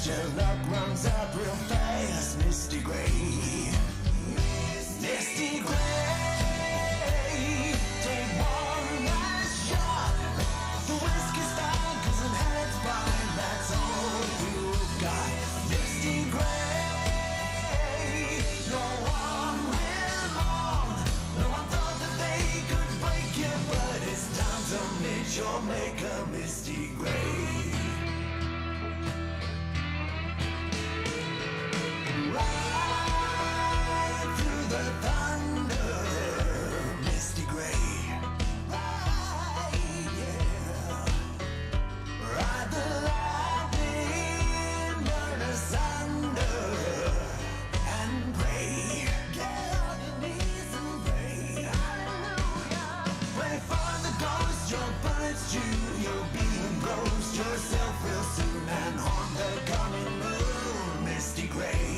Your luck runs up real fast, Misty Gray. Misty Gray. Take one last shot. The whiskey's fine, 'cause it had its fine. That's all you got. Misty Gray. No one will long. No one thought that they could break you, but it's time to meet your maker, Misty Gray. Ride through the thunder, Misty Gray. Ride, yeah. Ride the lightning, burn asunder, and pray. Get on your knees and pray. Hallelujah. Pray for the ghost, your bullets chew, you'll be engrossed yourself real soon and haunt the coming moon, Misty Gray.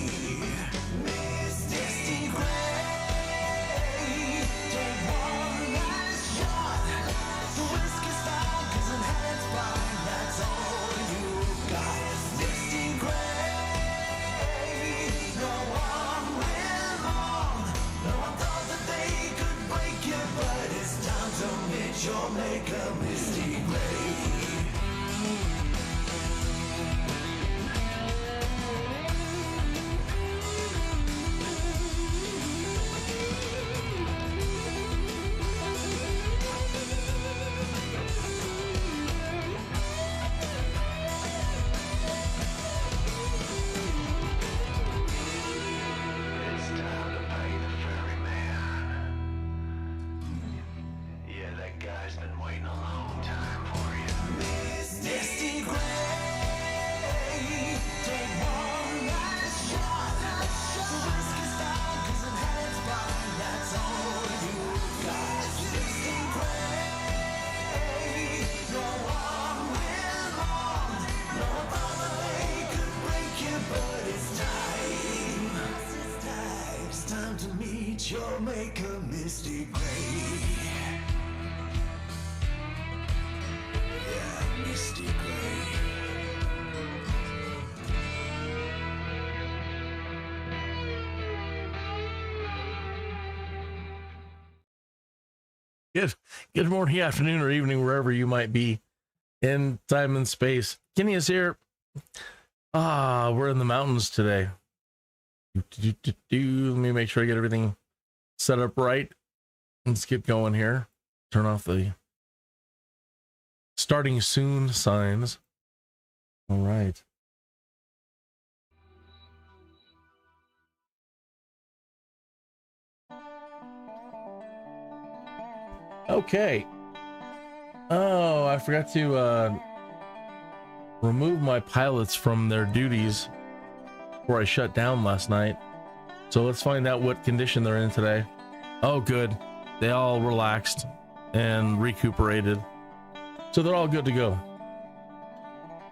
Misty Gray. Take one last shot. The whiskey's fine, 'cause it had its fine. That's all you got. Misty Gray. No one will long. No one thought that they could break you, but it's time to meet your maker, Misty Gray. It's time to pay the ferryman. Yeah, that guy's been waiting a long time for you. Misty Gray. Take one last shot. The whiskey's fine, 'cause it had its fine. That's all you got. Misty Gray. No one will long. No one thought that they could break you, but it's time. It's time to meet your maker, Misty Gray. Yeah, Misty Gray. Good morning, afternoon, or evening, wherever you might be in time and space. Kinneas here. We're in the mountains today. Let me make sure I get everything set up right. Let's get going here. Turn off the starting soon signs. All right. Okay. Oh, I forgot to remove my pilots from their duties before I shut down last night. So let's find out what condition they're in today. Oh, good. They all relaxed and recuperated. So they're all good to go.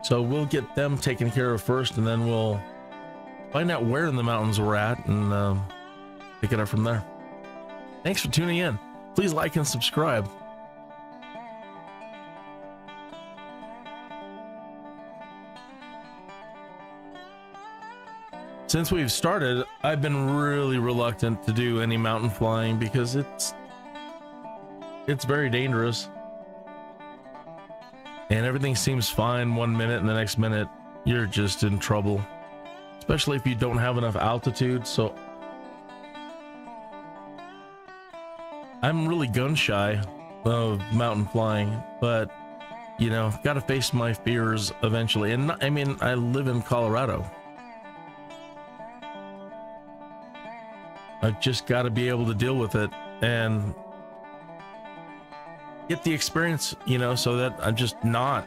So we'll get them taken care of first, and then we'll find out where in the mountains we're at and pick it up from there. Thanks for tuning in. Please like and subscribe. Since we've started, I've been really reluctant to do any mountain flying because it's very dangerous. And everything seems fine one minute, and the next minute you're just in trouble. Especially if you don't have enough altitude. So I'm really gun shy of mountain flying, but you know, gotta face my fears eventually. And I mean, I live in Colorado. I've just got to be able to deal with it and get the experience, you know, so that I'm just not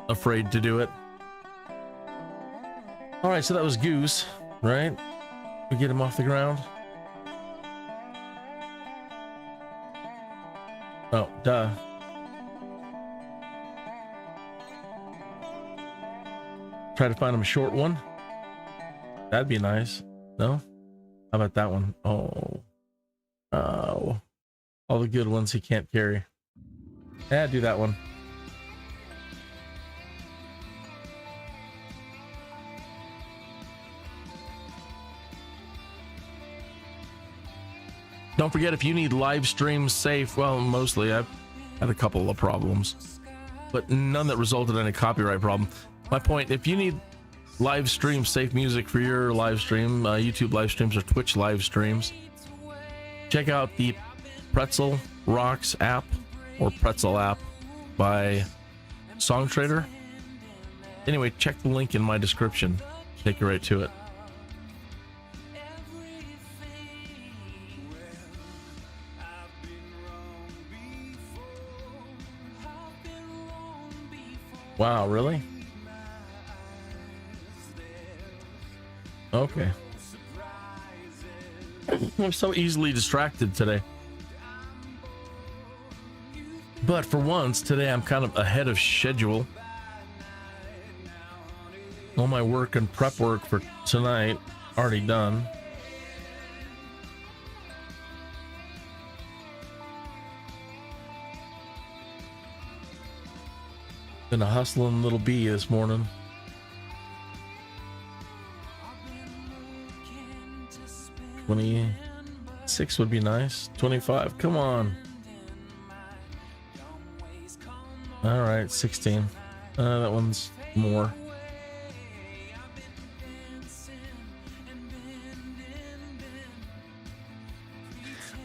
afraid to do it. All right, so that was Goose, right? We get him off the ground. Oh, duh. Try to find him a short one. That'd be nice. No? How about that one? Oh. Oh. All the good ones he can't carry. Yeah, do that one. Don't forget, if you need live streams safe, well, mostly I've had a couple of problems, but none that resulted in a copyright problem. My point, if you need live stream safe music for your live stream, YouTube live streams or Twitch live streams, check out the Pretzel Rocks app or Pretzel app by Songtrader. Anyway, check the link in my description. Take you right to it. Wow, really? Okay. I'm so easily distracted today. But for once, today I'm kind of ahead of schedule. All my work and prep work for tonight already done. Been a hustling little bee this morning. $26 would be nice. 25, come on. All right, 16. That one's more.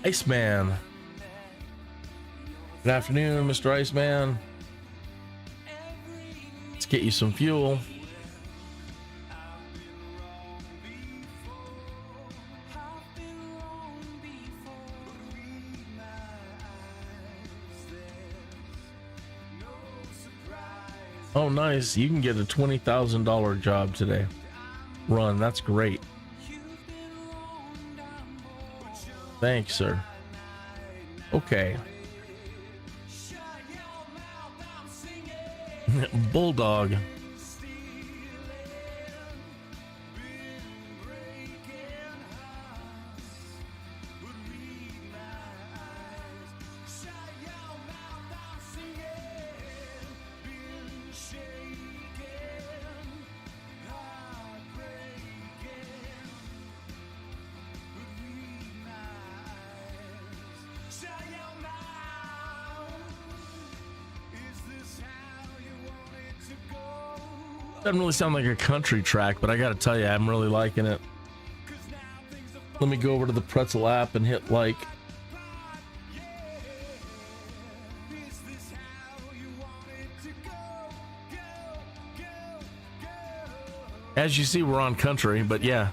Iceman. Good afternoon, Mr. Iceman. Let's get you some fuel. Oh, nice. You can get a $20,000 job today. Run. That's great. Thanks, sir. Okay. Bulldog. Doesn't really sound like a country track, but I gotta tell you, I'm really liking it. Let me go over to the Pretzel app and hit like. As you see, we're on country, but yeah,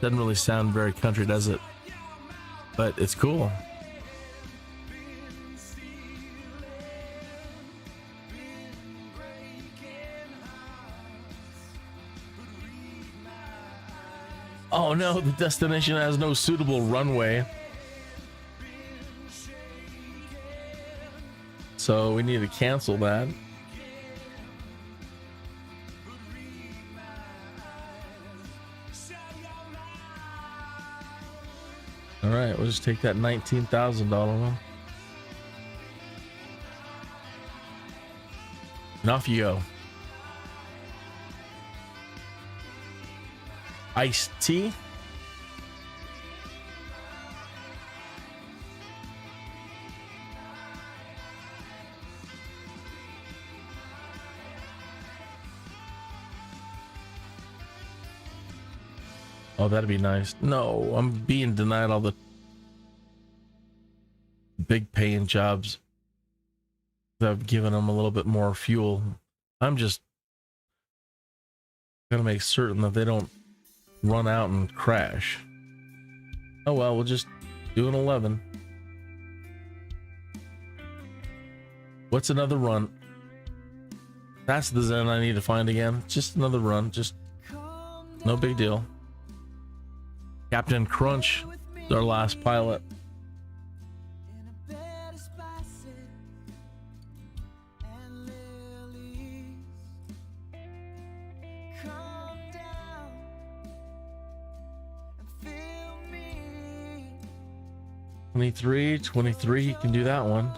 doesn't really sound very country, does it? But it's cool. Oh no, the destination has no suitable runway. So we need to cancel that. All right, we'll just take that $19,000 one. And off you go. Iced tea. Oh, that'd be nice. No, I'm being denied all the big paying jobs. I've given them a little bit more fuel. I'm just gonna make certain that they don't run out and crash. Oh well, we'll just do an 11. What's another run? That's the Zen I need to find again. Just another run, just no big deal. Captain Crunch is our last pilot. $23, you can do that one.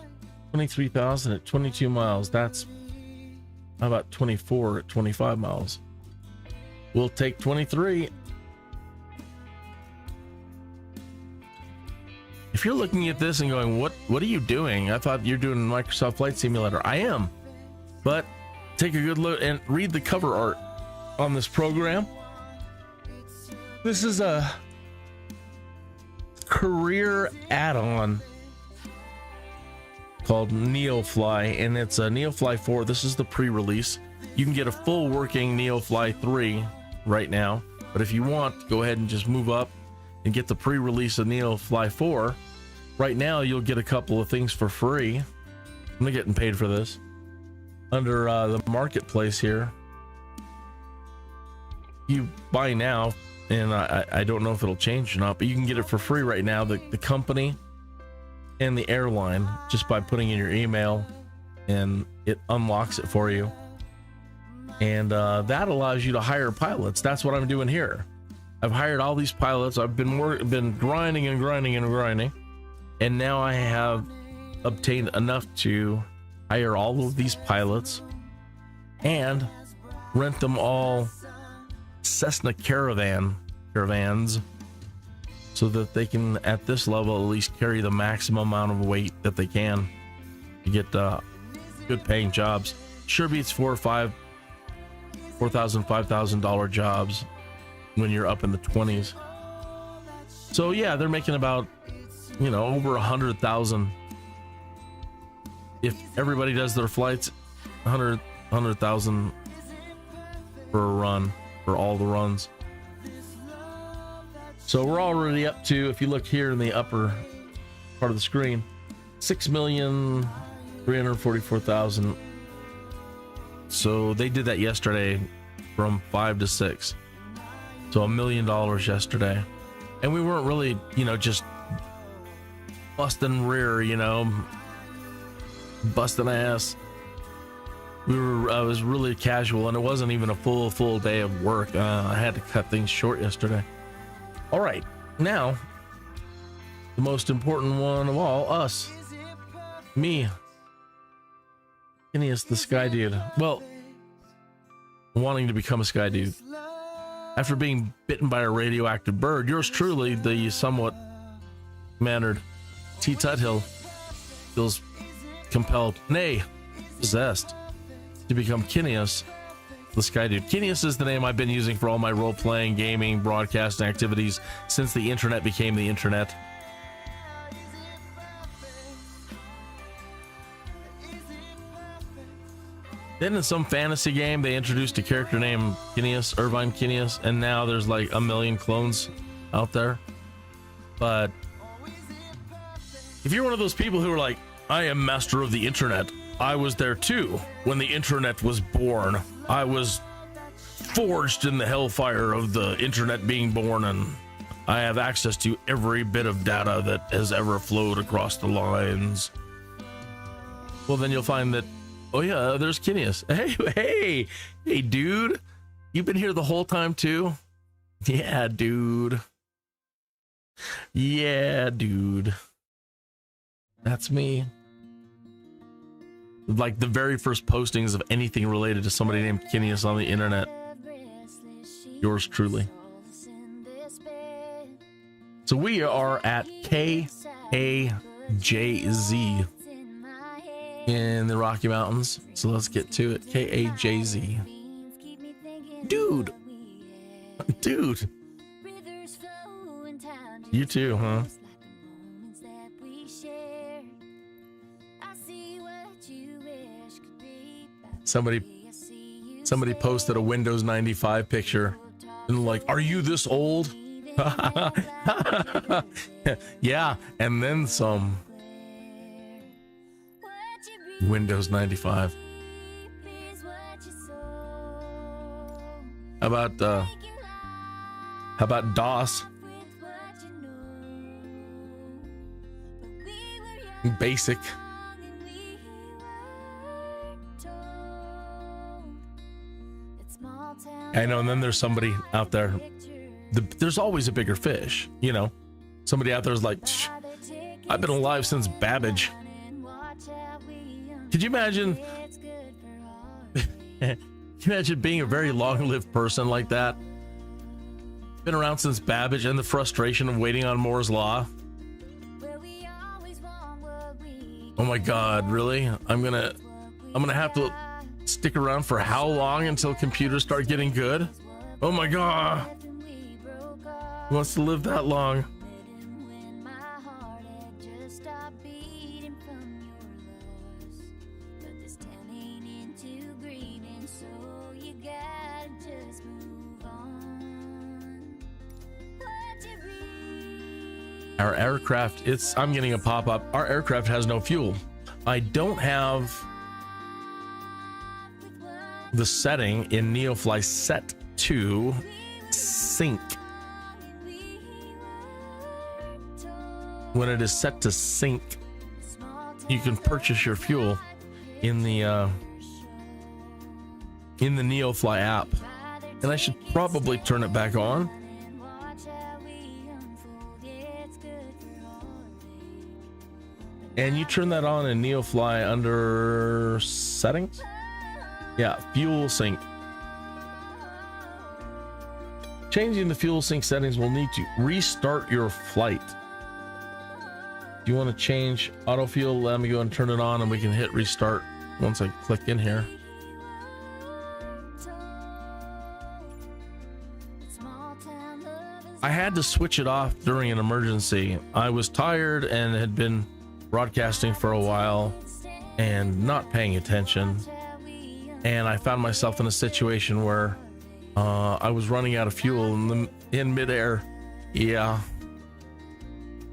23,000 at 22 miles. That's how about 24 at 25 miles? We'll take 23. if you're looking at this and going, what are you doing? I thought you're doing Microsoft Flight Simulator. I am, but take a good look and read the cover art on this program. This is a career add-on called Neofly, and it's a Neofly4. This is the pre-release. You can get a full working Neofly3 right now, but if you want, go ahead and just move up and get the pre-release of Neofly4. Right now, you'll get a couple of things for free. I'm not getting paid for this. Under the marketplace here, you buy now, and I don't know if it'll change or not, but you can get it for free right now. The company and the airline, just by putting in your email, and it unlocks it for you. And that allows you to hire pilots. That's what I'm doing here. I've hired all these pilots. I've been grinding, and now I have obtained enough to hire all of these pilots and rent them all Cessna caravans so that they can, at this level, at least carry the maximum amount of weight that they can to get good paying jobs. Sure beats $4,000, $5,000 jobs when you're up in the 20s. So yeah, they're making about, over 100,000. If everybody does their flights, 100,000 for a run, for all the runs. So we're already up to, if you look here in the upper part of the screen, 6,344,000. So they did that yesterday from 5 to 6. So $1 million yesterday. And we weren't really, just busting rear, busting ass. I was really casual, and it wasn't even a full day of work. I had to cut things short yesterday. All right, now the most important one of all, us, me, Kinneas, the Skydude. Well, wanting to become a Skydude after being bitten by a radioactive bird. Yours truly, the somewhat mannered T. Tuthill, feels compelled, nay, possessed, to become Kinneas, the Skydude. Kinneas is the name I've been using for all my role-playing, gaming, broadcasting activities since the internet became the internet. Then in some fantasy game, they introduced a character named Kinneas, Irvine Kinneas, and now there's like 1 million clones out there. But if you're one of those people who are like, I am master of the internet, I was there too when the internet was born. I was forged in the hellfire of the internet being born, and I have access to every bit of data that has ever flowed across the lines. Well, then you'll find that, oh yeah, there's Kinneas. Hey, dude, you've been here the whole time too? Yeah, dude. That's me. Like the very first postings of anything related to somebody named Kinneas on the internet. Yours truly. So we are at KAJZ in the Rocky Mountains. So let's get to it. KAJZ. Dude. You too, huh? Somebody posted a Windows 95 picture and like, are you this old? Yeah, and then some. Windows 95. How about DOS? Basic. I know, and then there's somebody out there. There's always a bigger fish, Somebody out there is like, I've been alive since Babbage. Could you imagine? Can you imagine being a very long-lived person like that? Been around since Babbage, and the frustration of waiting on Moore's Law. Oh my God, really? I'm gonna have to stick around for how long until computers start getting good? Oh my God. Who wants to live that long? Our aircraft, I'm getting a pop-up. Our aircraft has no fuel. I don't have the setting in Neofly set to sync. When it is set to sync, you can purchase your fuel in the Neofly app. And I should probably turn it back on. And you turn that on in Neofly under settings? Yeah, fuel sync. Changing the fuel sync settings will need to restart your flight. Do you want to change auto fuel? Let me go and turn it on and we can hit restart once I click in here. I had to switch it off during an emergency. I was tired and had been broadcasting for a while and not paying attention, and I found myself in a situation where I was running out of fuel in midair. Yeah,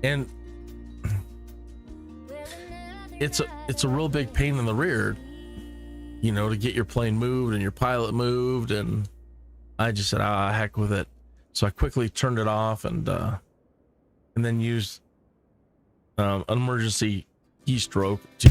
and it's a real big pain in the rear, you know, to get your plane moved and your pilot moved, and I just said, heck with it. So I quickly turned it off and then used an emergency keystroke to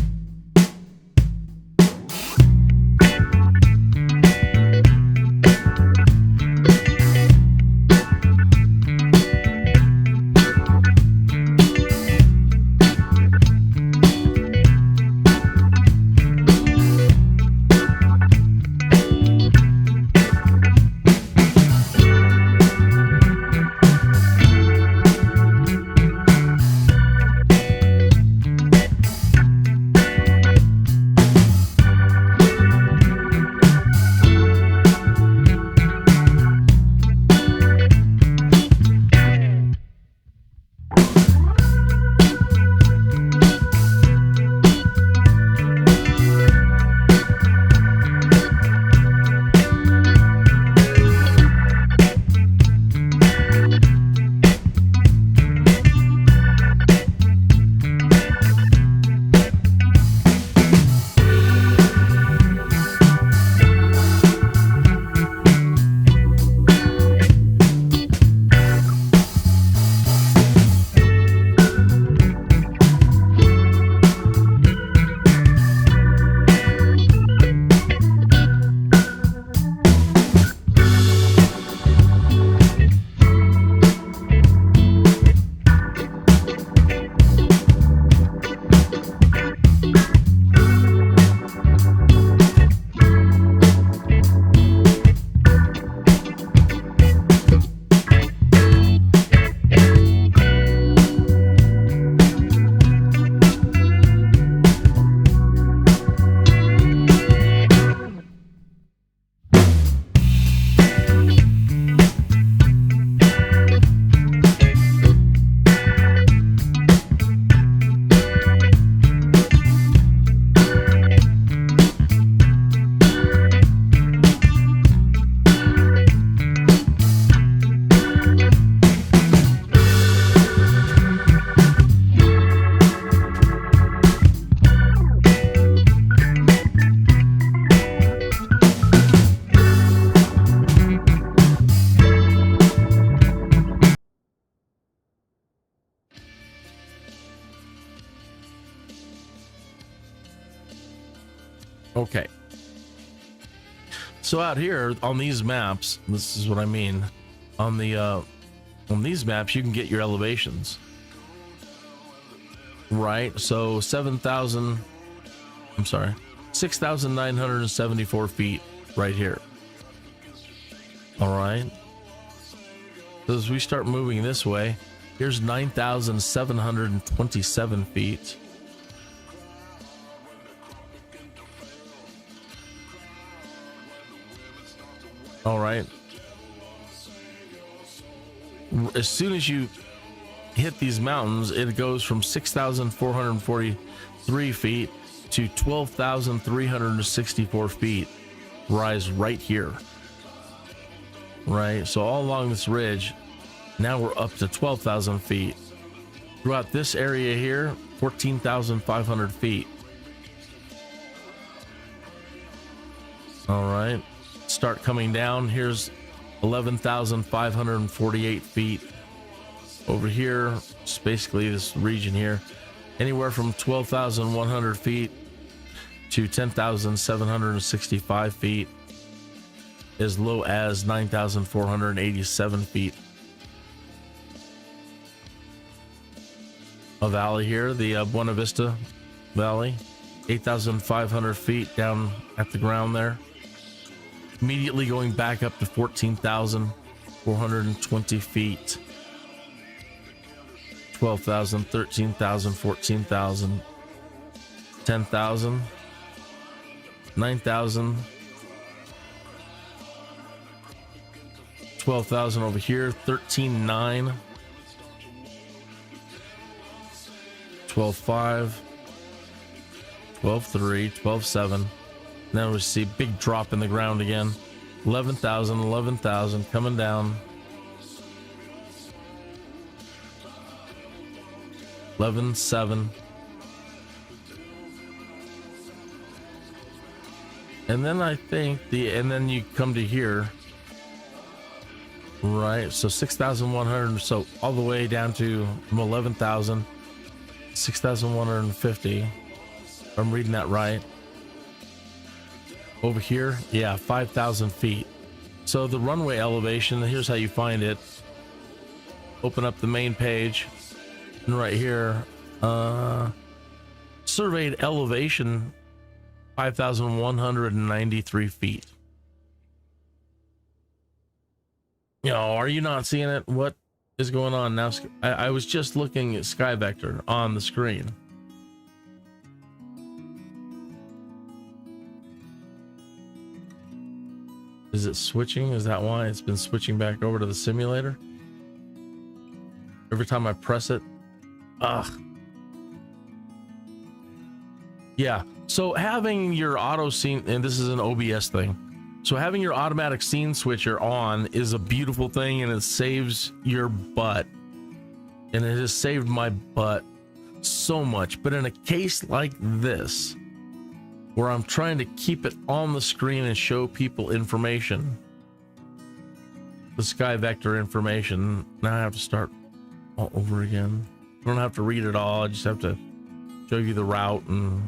Okay. So out here on these maps, this is what I mean. On these maps, you can get your elevations. Right? So 6,974 feet right here. All right. So as we start moving this way, here's 9,727 feet. All right. As soon as you hit these mountains, it goes from 6,443 feet to 12,364 feet. Rise right here. Right. So all along this ridge, now we're up to 12,000 feet. Throughout this area here, 14,500 feet. All right. Start coming down. Here's 11,548 feet. Over here, it's basically this region here, anywhere from 12,100 feet to 10,765 feet, as low as 9,487 feet. A valley here, the Buena Vista Valley, 8,500 feet down at the ground there. Immediately going back up to 14,420 feet. 12,000, 13,000, 14,000, 10,000, 9,000, 12,000 over here, 13,900, 12,500, 12,300, 12,700. Now we see a big drop in the ground again. 11,000, 11,000 coming down. 11,700. And then I think and then you come to here. Right, so 6,100, so all the way down to 11,000, 6,150. If I'm reading that right. Over here, yeah, 5,000 feet. So the runway elevation, here's how you find it. Open up the main page, and right here, surveyed elevation, 5,193 feet. You know, are you not seeing it? What is going on now? I was just looking at Sky Vector on the screen. Is it switching? Is that why it's been switching back over to the simulator? Every time I press it. Ugh. Yeah. So having your auto scene, and this is an OBS thing. So having your automatic scene switcher on is a beautiful thing, and it saves your butt. And it has saved my butt so much. But in a case like this, where I'm trying to keep it on the screen and show people information, the Sky Vector information, now I have to start all over again. I don't have to read it all. I just have to show you the route, and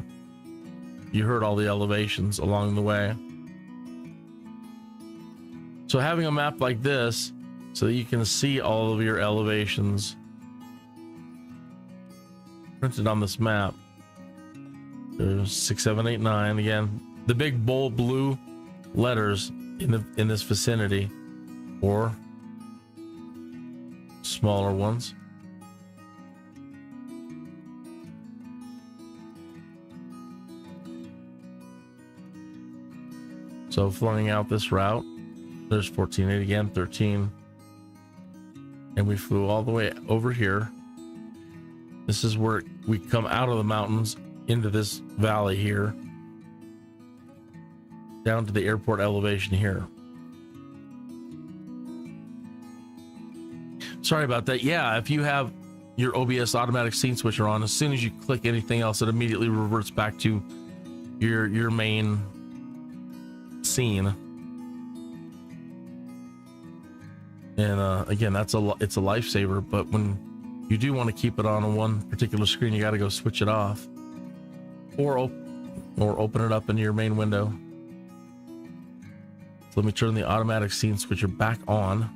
you heard all the elevations along the way. So having a map like this, so that you can see all of your elevations printed on this map. There's 6, 7, 8, 9 again. The big bold blue letters in this vicinity, or smaller ones. So flying out this route, there's 14.8 again, 13, and we flew all the way over here. This is where we come out of the mountains into this valley here, down to the airport elevation here. Sorry about that. Yeah, if you have your OBS automatic scene switcher on, as soon as you click anything else, it immediately reverts back to your main scene. And again, it's a lifesaver, but when you do want to keep it on one particular screen, you got to go switch it off, or open it up into your main window. So let me turn the automatic scene switcher back on.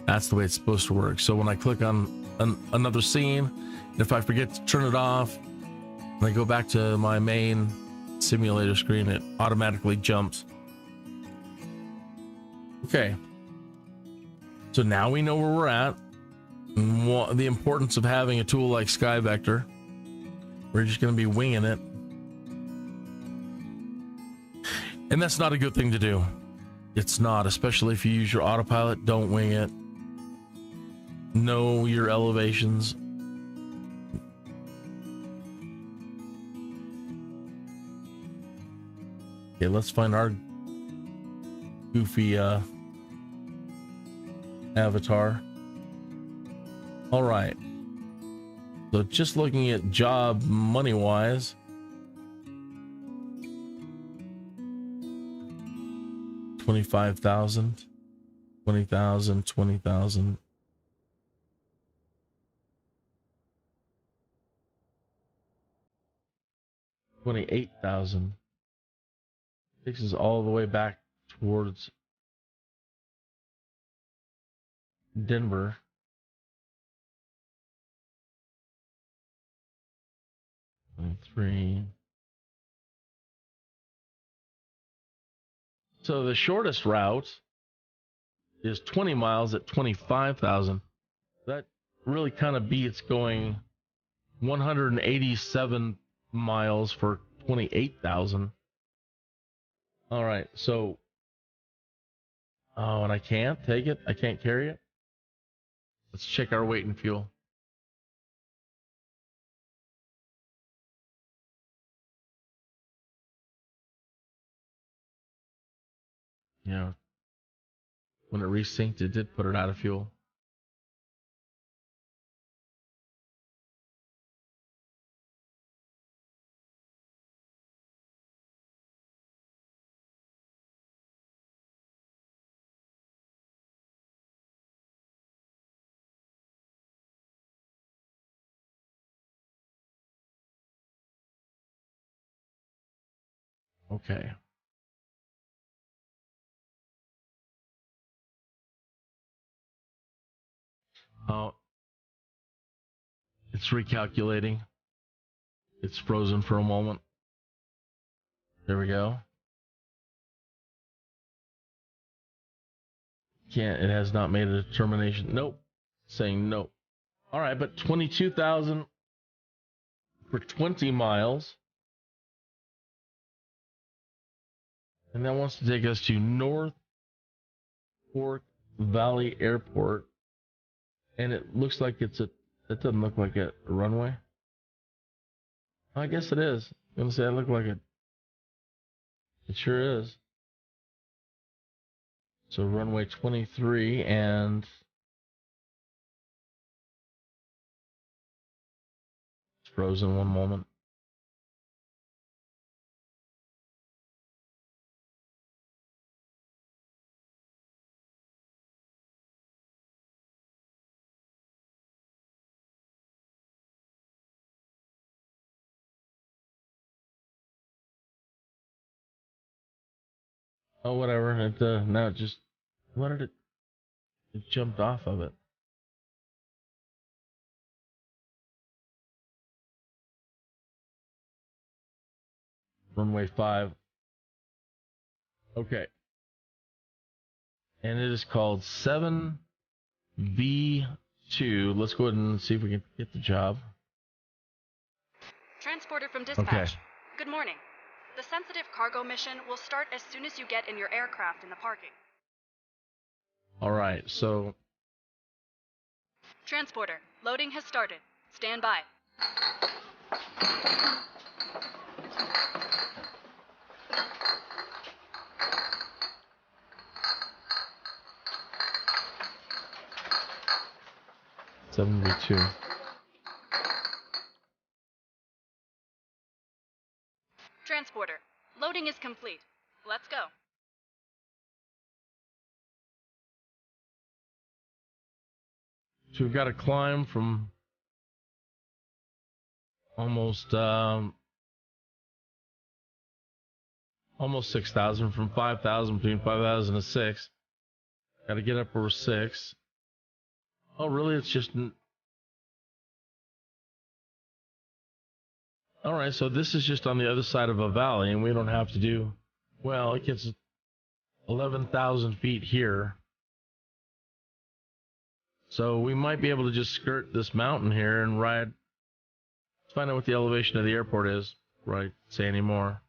That's the way it's supposed to work. So when I click on another scene, and if I forget to turn it off, and I go back to my main simulator screen, it automatically jumps. Okay. So now we know where we're at. The importance of having a tool like SkyVector. We're just going to be winging it. And that's not a good thing to do. It's not, especially if you use your autopilot. Don't wing it. Know your elevations. Okay, let's find our goofy avatar. All right. So just looking at job money wise, 25,000, 20,000, 20,000. $28,000. Takes us all the way back towards Denver. Three. So the shortest route is 20 miles at 25,000. That really kind of beats going 187 miles for 28,000. All right, so and I can't take it. I can't carry it. Let's check our weight and fuel. Yeah. When it resynced, it did put it out of fuel. Okay. It's recalculating. It's frozen for a moment. There we go. It has not made a determination. Nope. Saying nope. All right, but 22,000 for 20 miles. And that wants to take us to North Fork Valley Airport. And it looks like it doesn't look like a runway. I guess it is. I'm going to say it looked like it. It sure is. So runway 23 and it's frozen one moment. Oh, whatever. Now it just, what did it jumped off of it. Runway 5. Okay. And it is called 7V2. Let's go ahead and see if we can get the job. Transporter from dispatch. Okay. Good morning. The sensitive cargo mission will start as soon as you get in your aircraft in the parking. All right, so... Transporter, loading has started. Stand by. Seven V2. Transporter, loading is complete. Let's go. So we've got to climb from almost 6,000, from 5,000, between 5,000 and 6. Got to get up over 6. Oh, really? It's just... All right, so this is just on the other side of a valley, and we don't have to do... Well, it gets 11,000 feet here. So we might be able to just skirt this mountain here and ride. Let's find out what the elevation of the airport is. Right, say any more.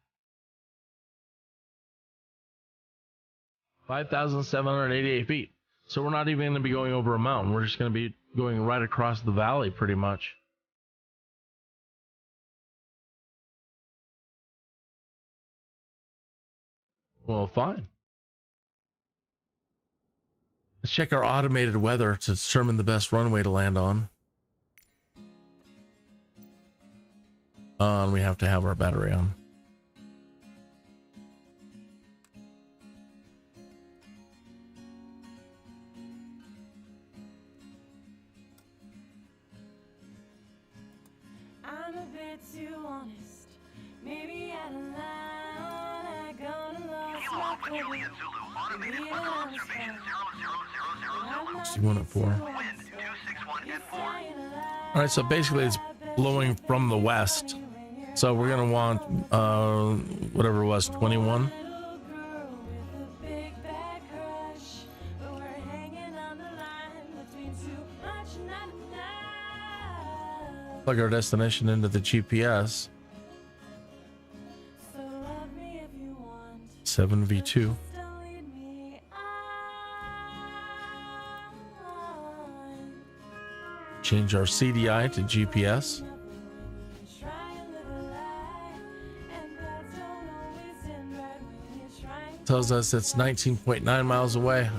5,788 feet. So we're not even going to be going over a mountain. We're just going to be going right across the valley pretty much. Well, fine. Let's check our automated weather to determine the best runway to land on. And we have to have our battery on. I'm a bit too honest. Maybe out of line, I gonna lose my cool. 61 at 4. All right, so basically it's blowing from the west. So we're gonna want whatever it was, 21. Plug our destination into the GPS. 7V2. Change our CDI to GPS. Tells us it's 19.9 miles away.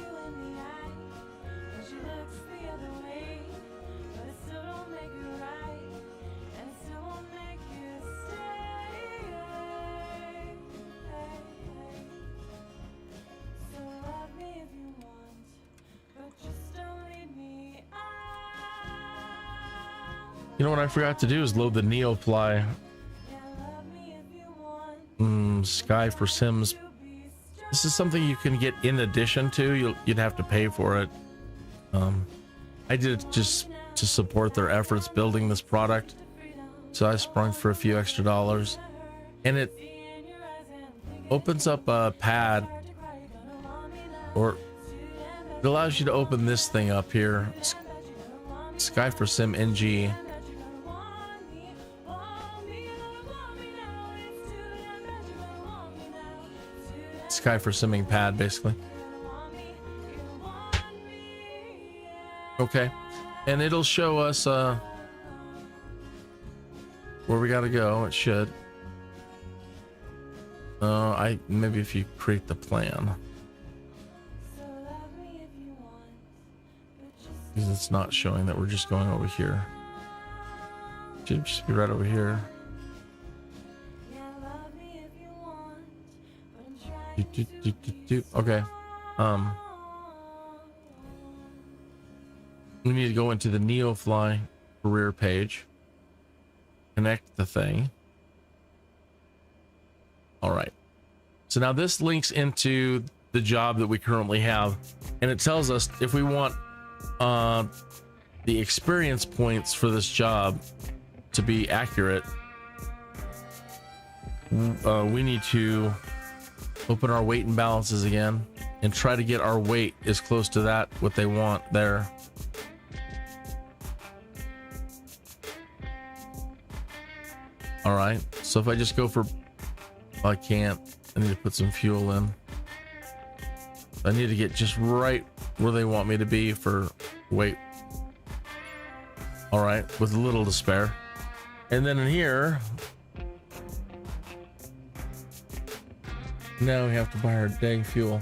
You know what I forgot to do is load the Neofly Sky for Sims. This is something you can get in addition to. You'd have to pay for it. I did it just to support their efforts building this product, so I sprung for a few extra dollars, and it opens up a pad, or it allows you to open this thing up here, Sky for Sim NG. Sky for Simming pad, basically. Okay, and it'll show us where we gotta go. It should. Maybe if you create the plan, because it's not showing that we're just going over here. Should just be right over here. Okay. We need to go into the Neofly career page, connect the thing. All right. So now this links into the job that we currently have, and it tells us if we want the experience points for this job to be accurate, we need to open our weight and balances again and try to get our weight as close to that what they want there. All right, so if I just go for, I can't, I need to put some fuel in. I need to get just right where they want me to be for weight. All right, with a little to spare. And then in here, now we have to buy our dang fuel.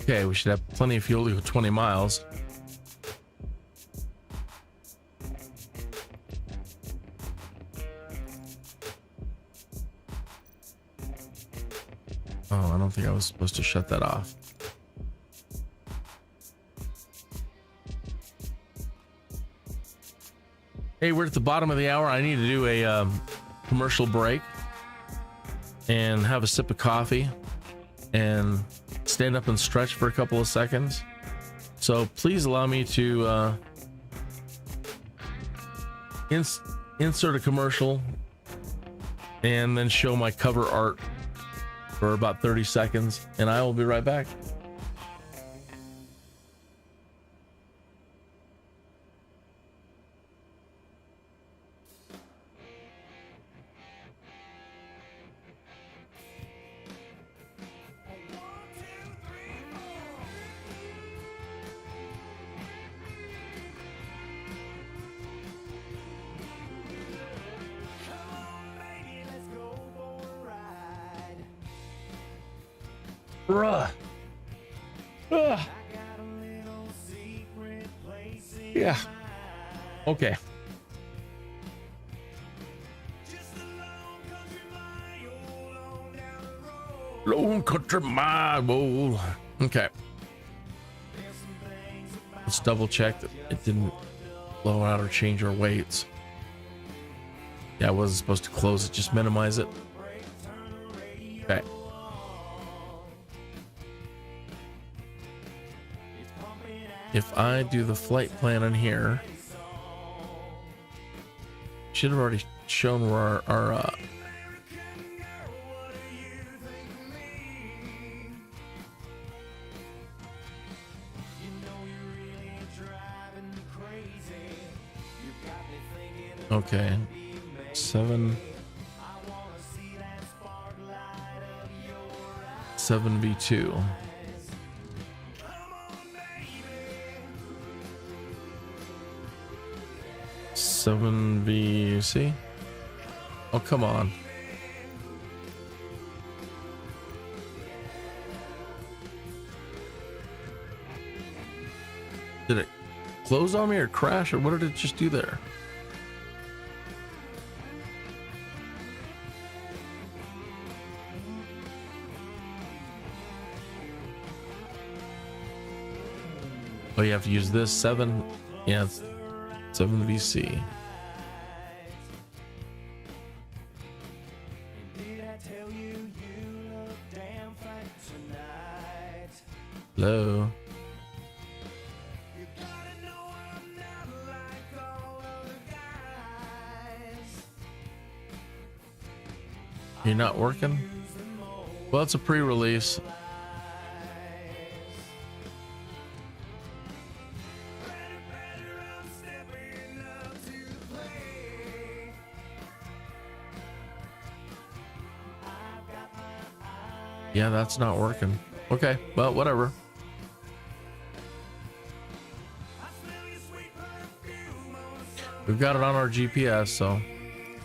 Okay, we should have plenty of fuel to go 20 miles. Oh, I don't think I was supposed to shut that off. Hey, we're at the bottom of the hour. I need to do a commercial break and have a sip of coffee and stand up and stretch for a couple of seconds. So please allow me to insert a commercial, and then show my cover art for about 30 seconds, and I will be right back. Bruh. Ugh. Yeah. Okay. Lone country mile. Okay. Let's double check that it didn't blow out or change our weights. Yeah, I wasn't supposed to close it, just minimize it. Okay. If I do the flight plan in here, should have already shown where our okay, 7v2. Seven VC. Oh, come on. Did it close on me or crash, or what did it just do there? Oh, you have to use this 7. Yeah, it's 7 VC. Hello. You're not working? Well, it's a pre-release. Yeah, that's not working. Okay, well, whatever. We've got it on our GPS, so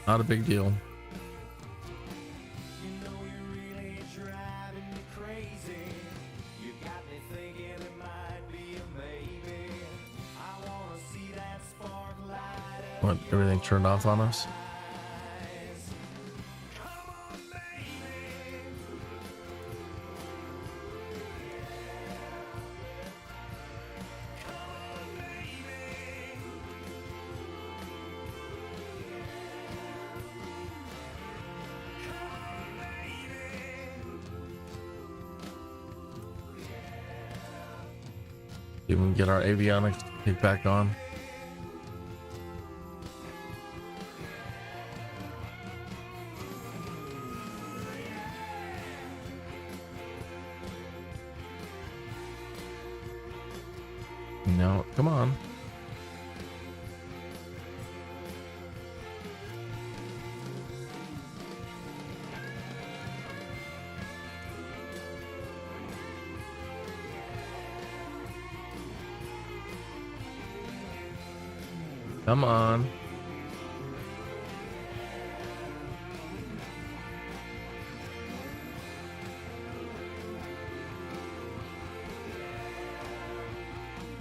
not a big deal. What, everything turned off on us? Even get our avionics kicked back on. No, come on. Come on.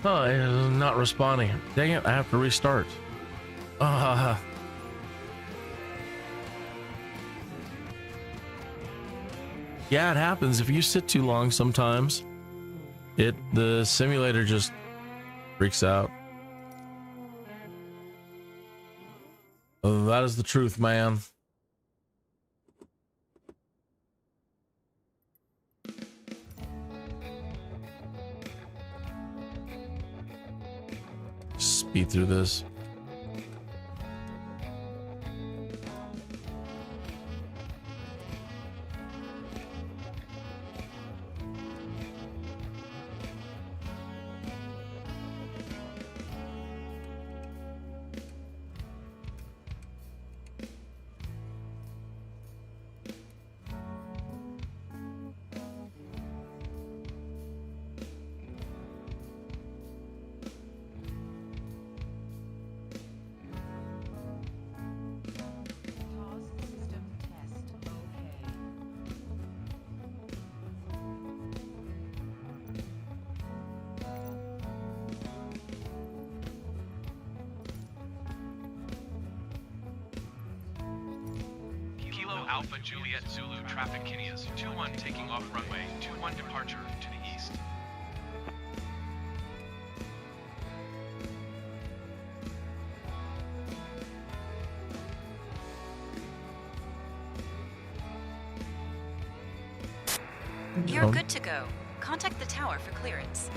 Oh, it's not responding. Dang it, I have to restart. Yeah, it happens. If you sit too long sometimes, the simulator just freaks out. Oh, that is the truth, man. Speed through this. Alpha Juliet Zulu traffic Kinneas 2-1 taking off runway 2-1 departure to the east. You're good to go. Contact the tower for clearance.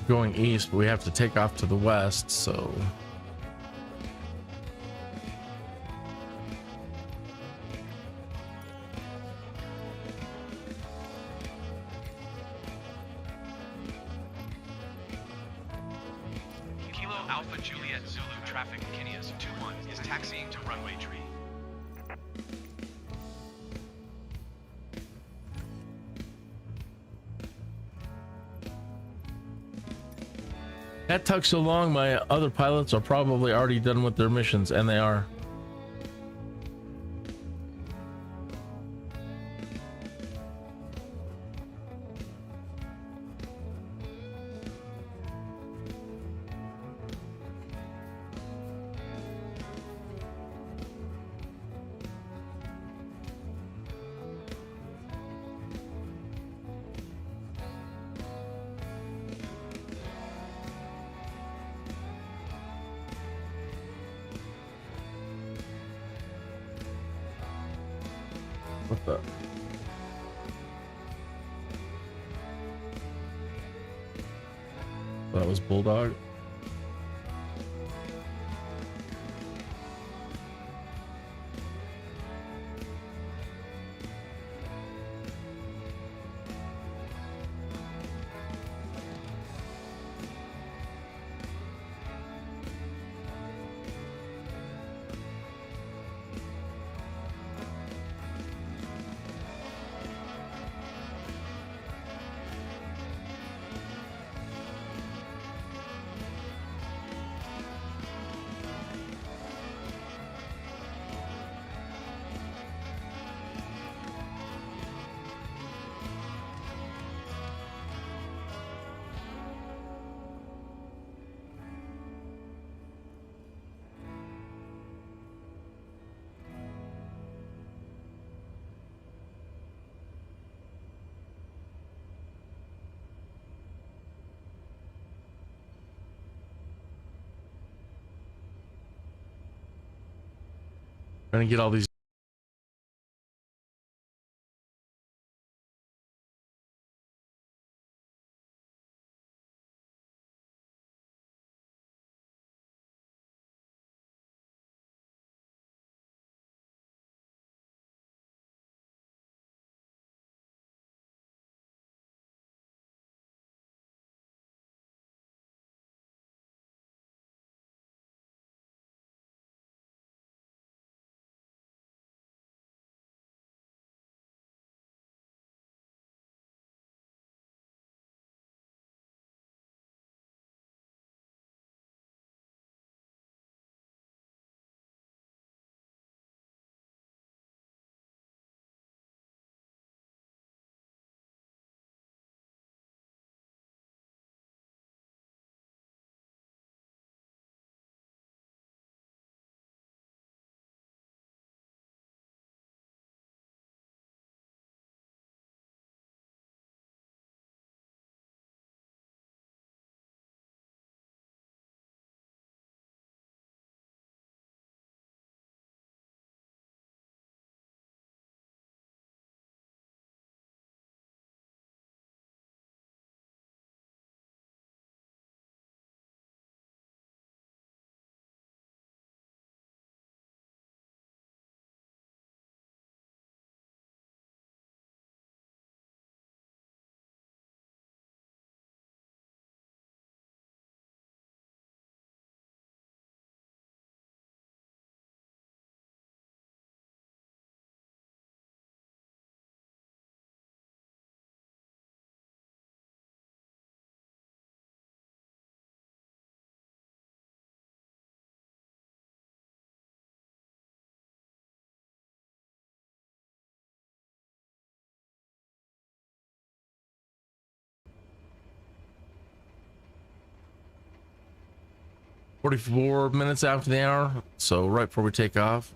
Going east, but we have to take off to the west, so Kilo Alpha Juliet Zulu traffic Kinneas 2-1 is taxiing to runway tree. that took so long. My other pilots are probably already done with their missions, and they are. What the? That was Bulldog. Trying to get all these 44 minutes after the hour, so right before we take off.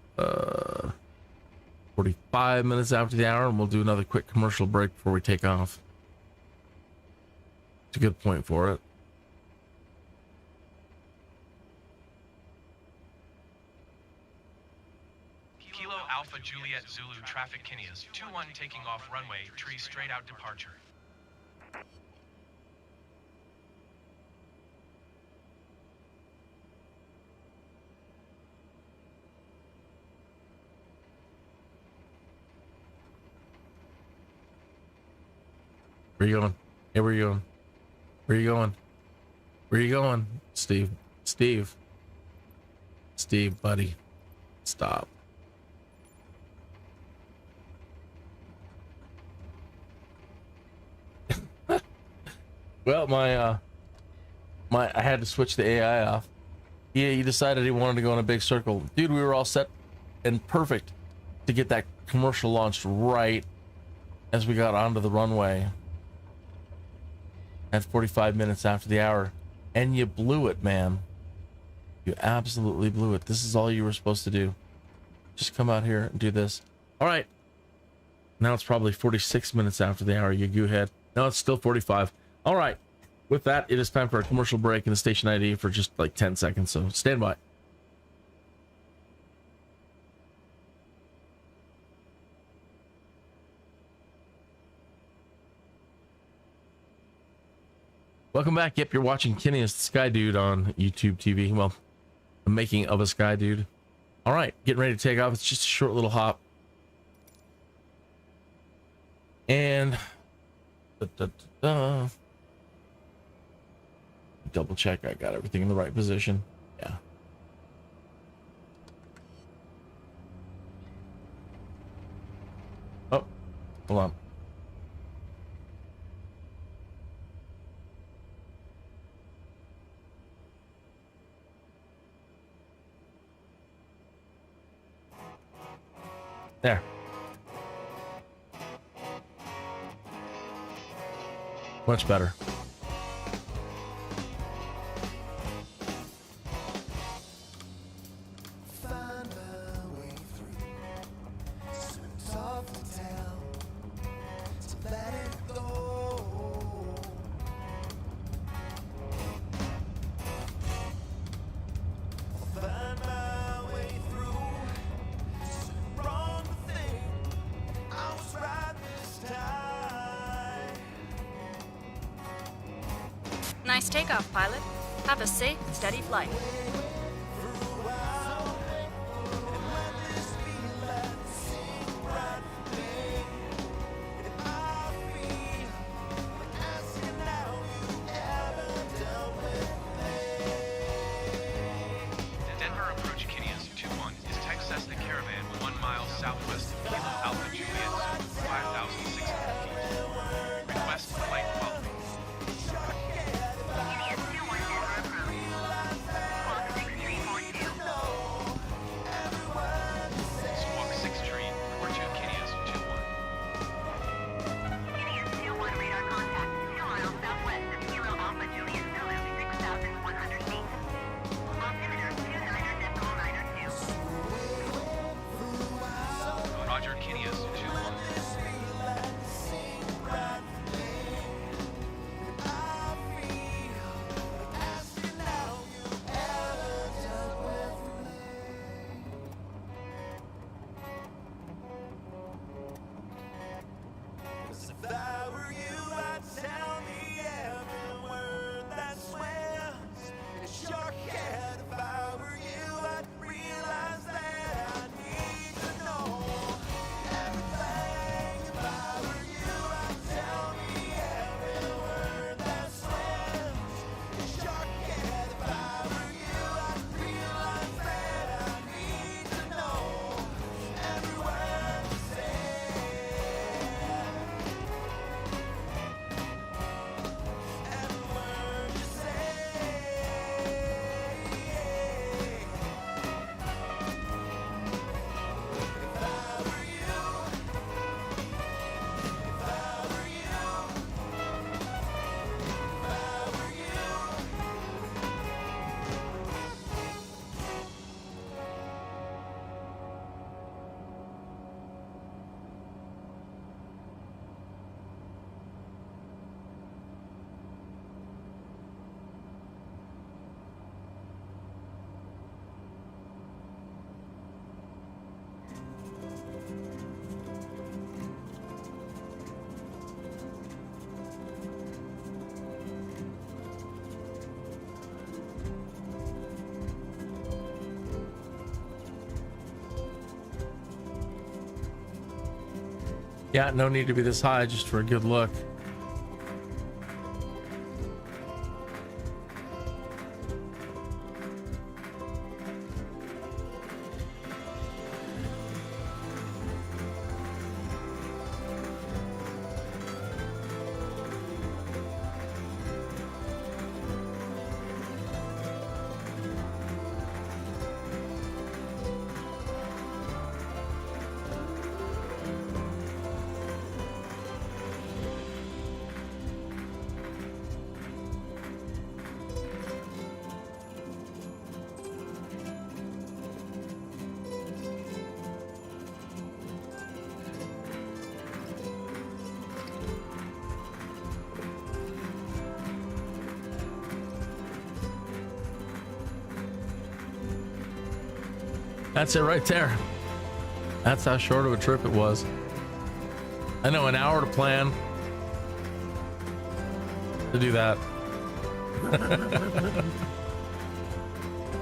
45 minutes after the hour, and we'll do another quick commercial break before we take off. It's a good point for it. Kilo Alpha Juliet Zulu traffic Kinneas 21 taking off runway tree straight out departure. Where you going? Hey, where you going? Where you going? Where you going? Steve. Steve. Steve, buddy. Stop. Well, I had to switch the AI off. Yeah, he decided he wanted to go in a big circle. Dude, we were all set and perfect to get that commercial launched right as we got onto the runway at 45 minutes after the hour. And you blew it, man. You absolutely blew it. This is all you were supposed to do. Just come out here and do this. All right. Now it's probably 46 minutes after the hour, you goohead. No, it's still 45. All right. With that, it is time for a commercial break in the station ID for just like 10 seconds. So stand by. Welcome back. Yep, you're watching Kinneas the Skydude on YouTube TV. Well, the making of a Skydude. All right, getting ready to take off. It's just a short little hop. And double check I got everything in the right position. Yeah. Oh, hold on. There. Much better. Nice takeoff, pilot. Have a safe, steady flight. The Denver approach Kinneas 21 is Texas the Caravan 1 mile southwest of Kilo Alpha Juliet, 5,600 feet. Request flight following. Yeah, no need to be this high just for a good look. That's it right there. That's how short of a trip it was. I know, an hour to plan to do that.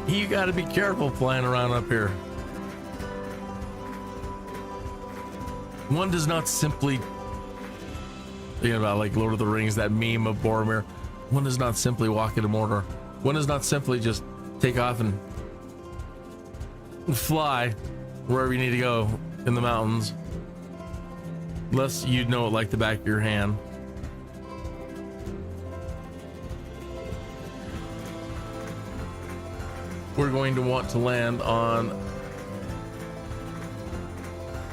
You got to be careful flying around up here. One does not simply, thinking about like Lord of the Rings, that meme of Boromir, one does not simply walk into Mordor. One does not simply just take off and fly wherever you need to go in the mountains, unless you know it like the back of your hand. We're going to want to land on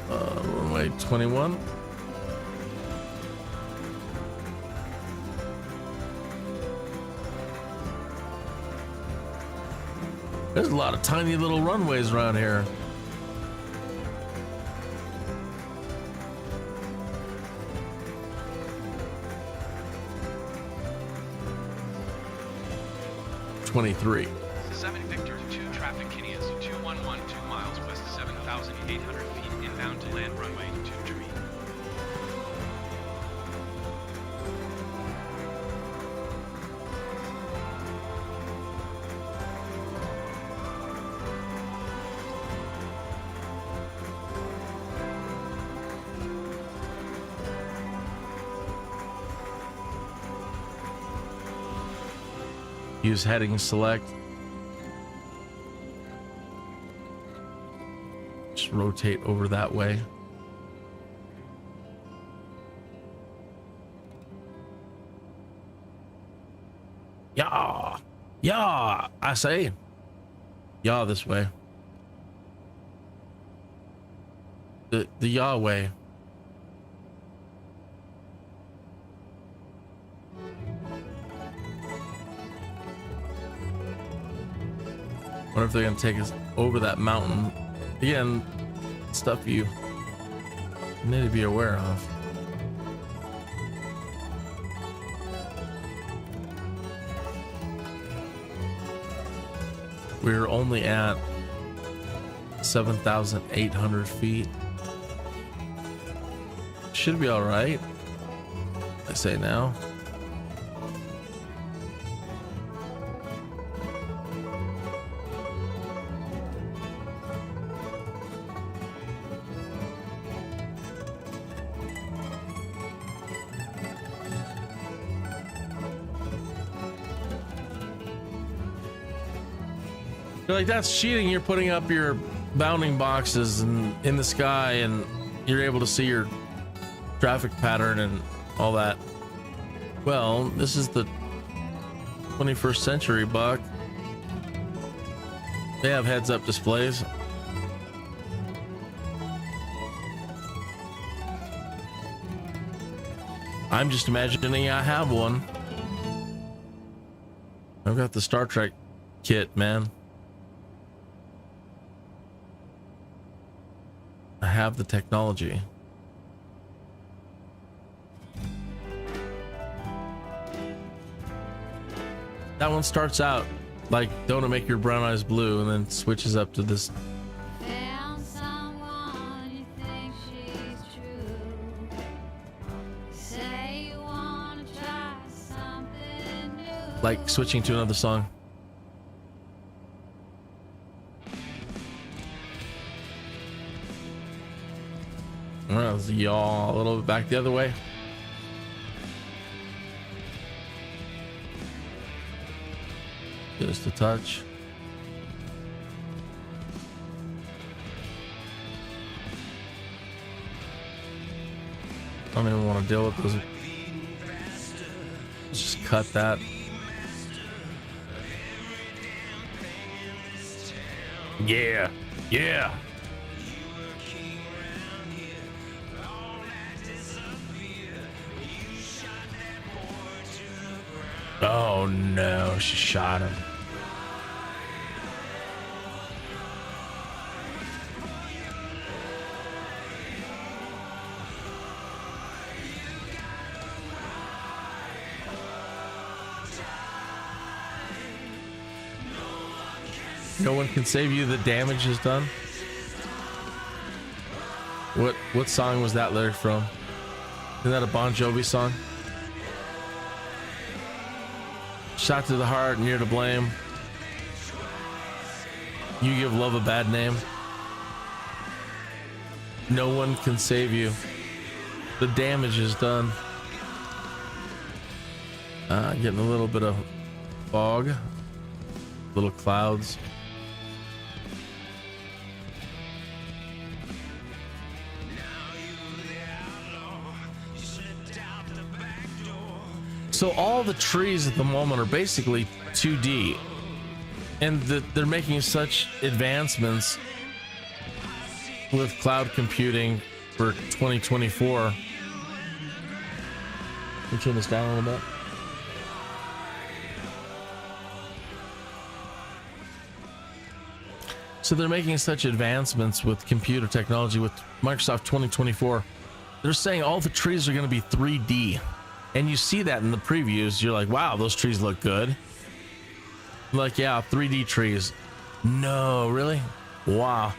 runway 21. There's a lot of tiny little runways around here. (23) 7 Victor 2 traffic Kinneas 2112 miles west 7,800 feet inbound to land runway 23. Use heading select. Just rotate over that way. Yeah. Yeah, I say. Yeah, this way. The Yahweh. Wonder if they're gonna take us over that mountain. Again, stuff you need to be aware of. We're only at 7,800 feet. Should be all right, I say now. Like, that's cheating. You're putting up your bounding boxes and in the sky, and you're able to see your traffic pattern and all that. Well, this is the 21st century, Buck. They have heads-up displays. I'm just imagining I have one. I've got the Star Trek kit, man. I have the technology. That one starts out like "Don't Make Your Brown Eyes Blue" and then switches up to this. Found someone you think she's true. Say you wanna try something new. Like switching to another song. Let's yaw a little bit back the other way. Just a touch. I don't even want to deal with this. Let's just cut that. Yeah, yeah. Oh no, she shot him. No one can save you. The damage is done. What song was that lyric from? Isn't that a Bon Jovi song? Shot to the heart and you're to blame. You give love a bad name. No one can save you. The damage is done. Getting a little bit of fog. Little clouds. So all the trees at the moment are basically 2D, and they're making such advancements with cloud computing for 2024. Let me turn this down a little bit. So they're making such advancements with computer technology with Microsoft 2024. They're saying all the trees are going to be 3D. And you see that in the previews. You're like, wow, those trees look good. I'm like, yeah, 3D trees. No, really? Wow.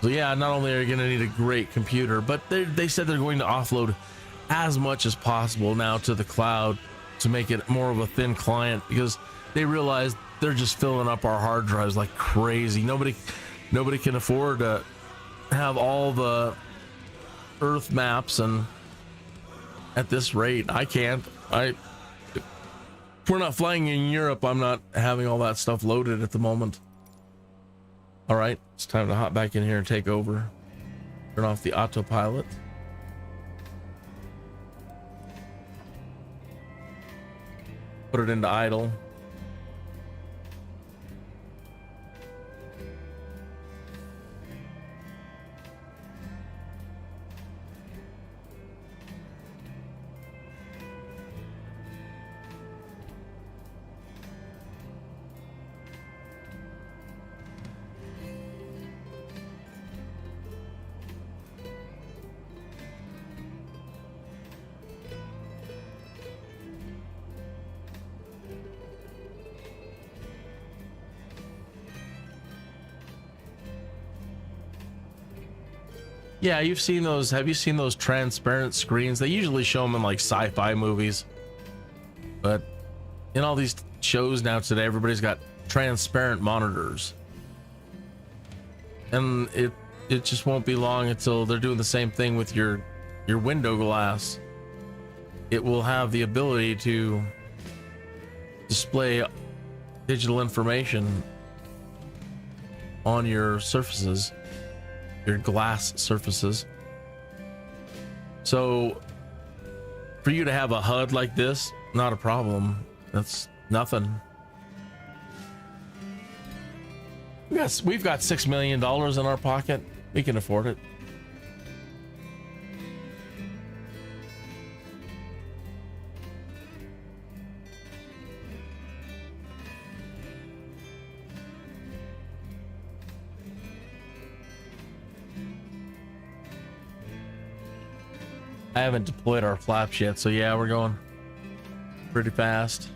So yeah, not only are you going to need a great computer, but they said they're going to offload as much as possible now to the cloud to make it more of a thin client, because they realize they're just filling up our hard drives like crazy. Nobody can afford to have all the Earth maps, and at this rate, I can't. If we're not flying in Europe, I'm not having all that stuff loaded at the moment. All right, it's time to hop back in here and take over. Turn off the autopilot. Put it into idle. Yeah, you've seen those. Have you seen those transparent screens? They usually show them in like sci-fi movies, but in all these shows now today, everybody's got transparent monitors, and it just won't be long until they're doing the same thing with your window glass. It will have the ability to display digital information on your surfaces, your glass surfaces. So for you to have a HUD like this, not a problem. That's nothing. Yes, we've got $6 million in our pocket. We can afford it. I haven't deployed our flaps yet, so yeah, we're going pretty fast.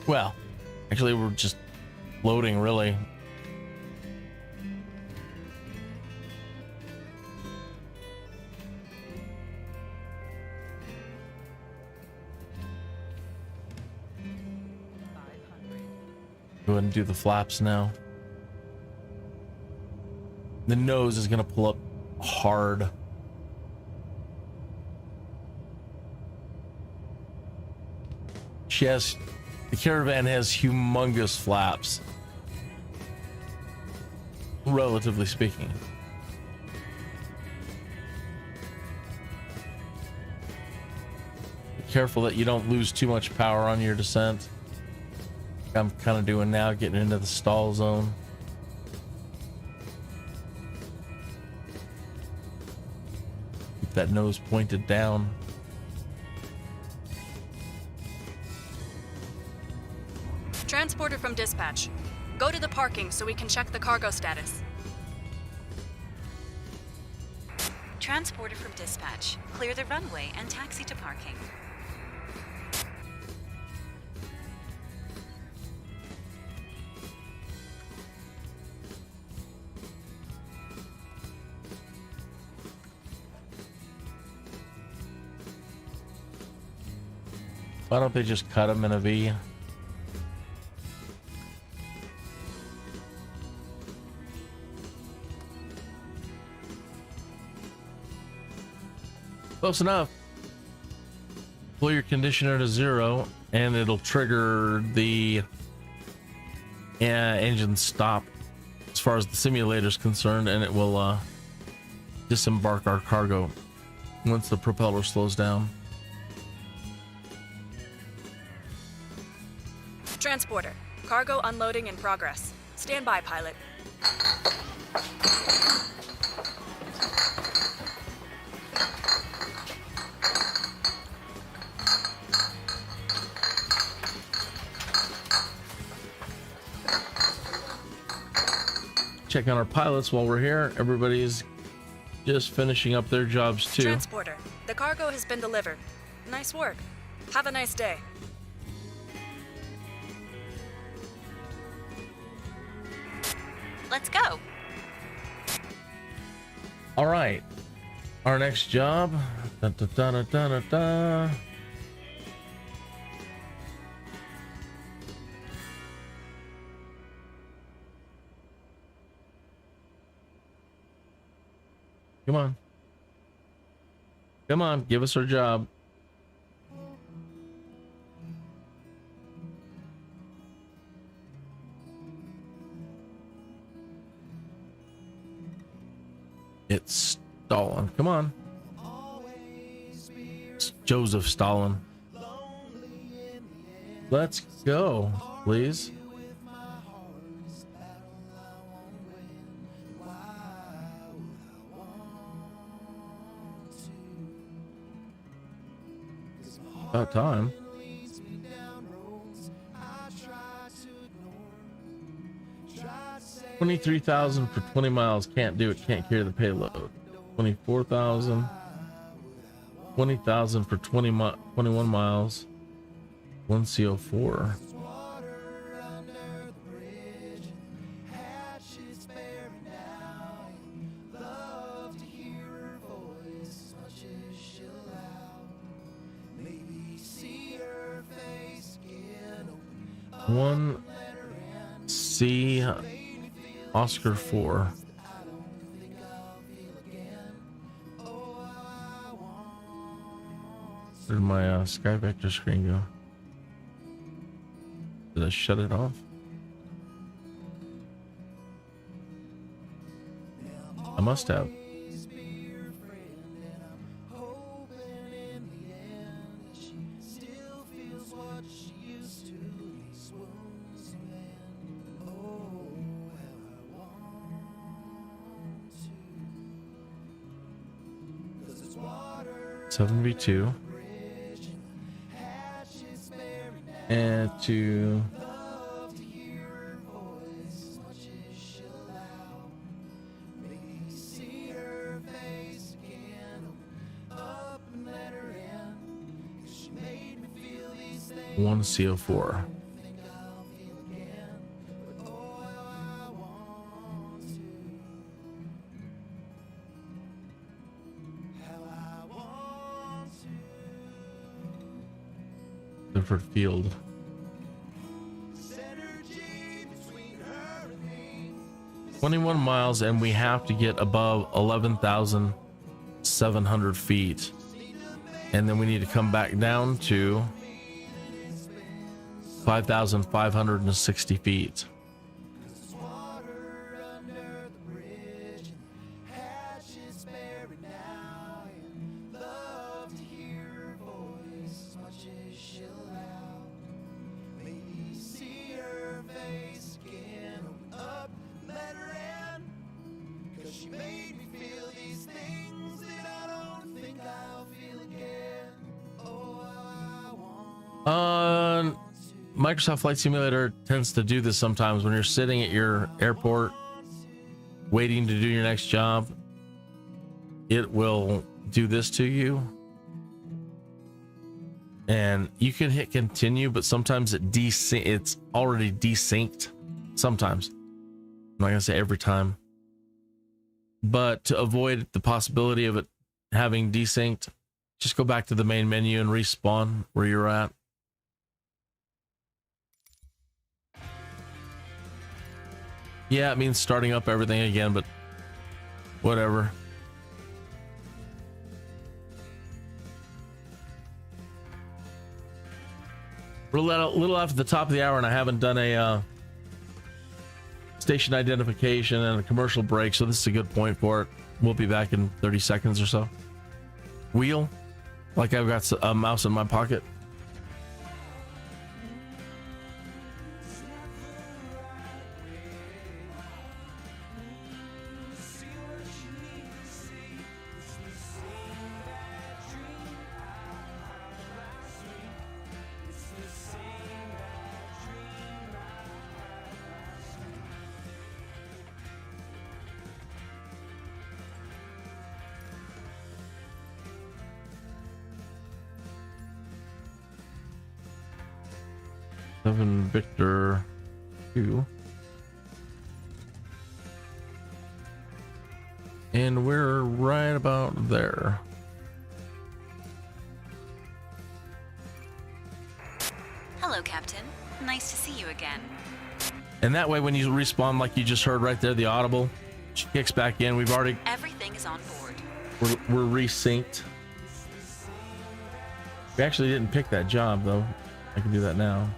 Well, actually, we're just loading, really. Go ahead and do the flaps now. The nose is going to pull up hard. The Caravan has humongous flaps, relatively speaking. Be careful that you don't lose too much power on your descent. Like I'm kind of doing now, getting into the stall zone. Keep that nose pointed down. Transporter from dispatch. Go to the parking so we can check the cargo status. Transporter from dispatch. Clear the runway and taxi to parking. Why don't they just cut them in a V? Close enough. Pull your conditioner to 0 and it'll trigger the engine stop as far as the simulator is concerned, and it will disembark our cargo once the propeller slows down. Transporter. Cargo unloading in progress. Stand by, pilot. Check on our pilots while we're here. Everybody's just finishing up their jobs too. Transporter. The cargo has been delivered. Nice work. Have a nice day. Let's go. All right. Our next job. Dun, dun, dun, dun, dun, dun, dun. Come on. Come on, give us our job. It's Stalin. Come on. It's Joseph Stalin. Let's go, please. About time. 23,000 for 20 miles. Can't do it. Can't carry the payload. 24,000. 20,000 for 21 miles. 1 CO4. One C Oscar 4. Where did my Sky Vector screen go? Did I shut it off? I must have. Seven V2 and to one CO4. For field. 21 miles, and we have to get above 11,700 feet. And then we need to come back down to 5,560 feet. Microsoft Flight Simulator tends to do this sometimes when you're sitting at your airport waiting to do your next job. It will do this to you, and you can hit continue, but sometimes it's already desynced. Sometimes, I'm not gonna say every time, but to avoid the possibility of it having desynced, just go back to the main menu and respawn where you're at. Yeah, it means starting up everything again, but whatever. We're a little after the top of the hour, and I haven't done a station identification and a commercial break, so this is a good point for it. We'll be back in 30 seconds or so. Wheel, like I've got a mouse in my pocket. Victor 2, and we're right about there. Hello, Captain. Nice to see you again. And that way, when you respawn, like you just heard right there, the audible kicks back in. We've already Everything is on board. we're resynced. We actually didn't pick that job though. I can do that now.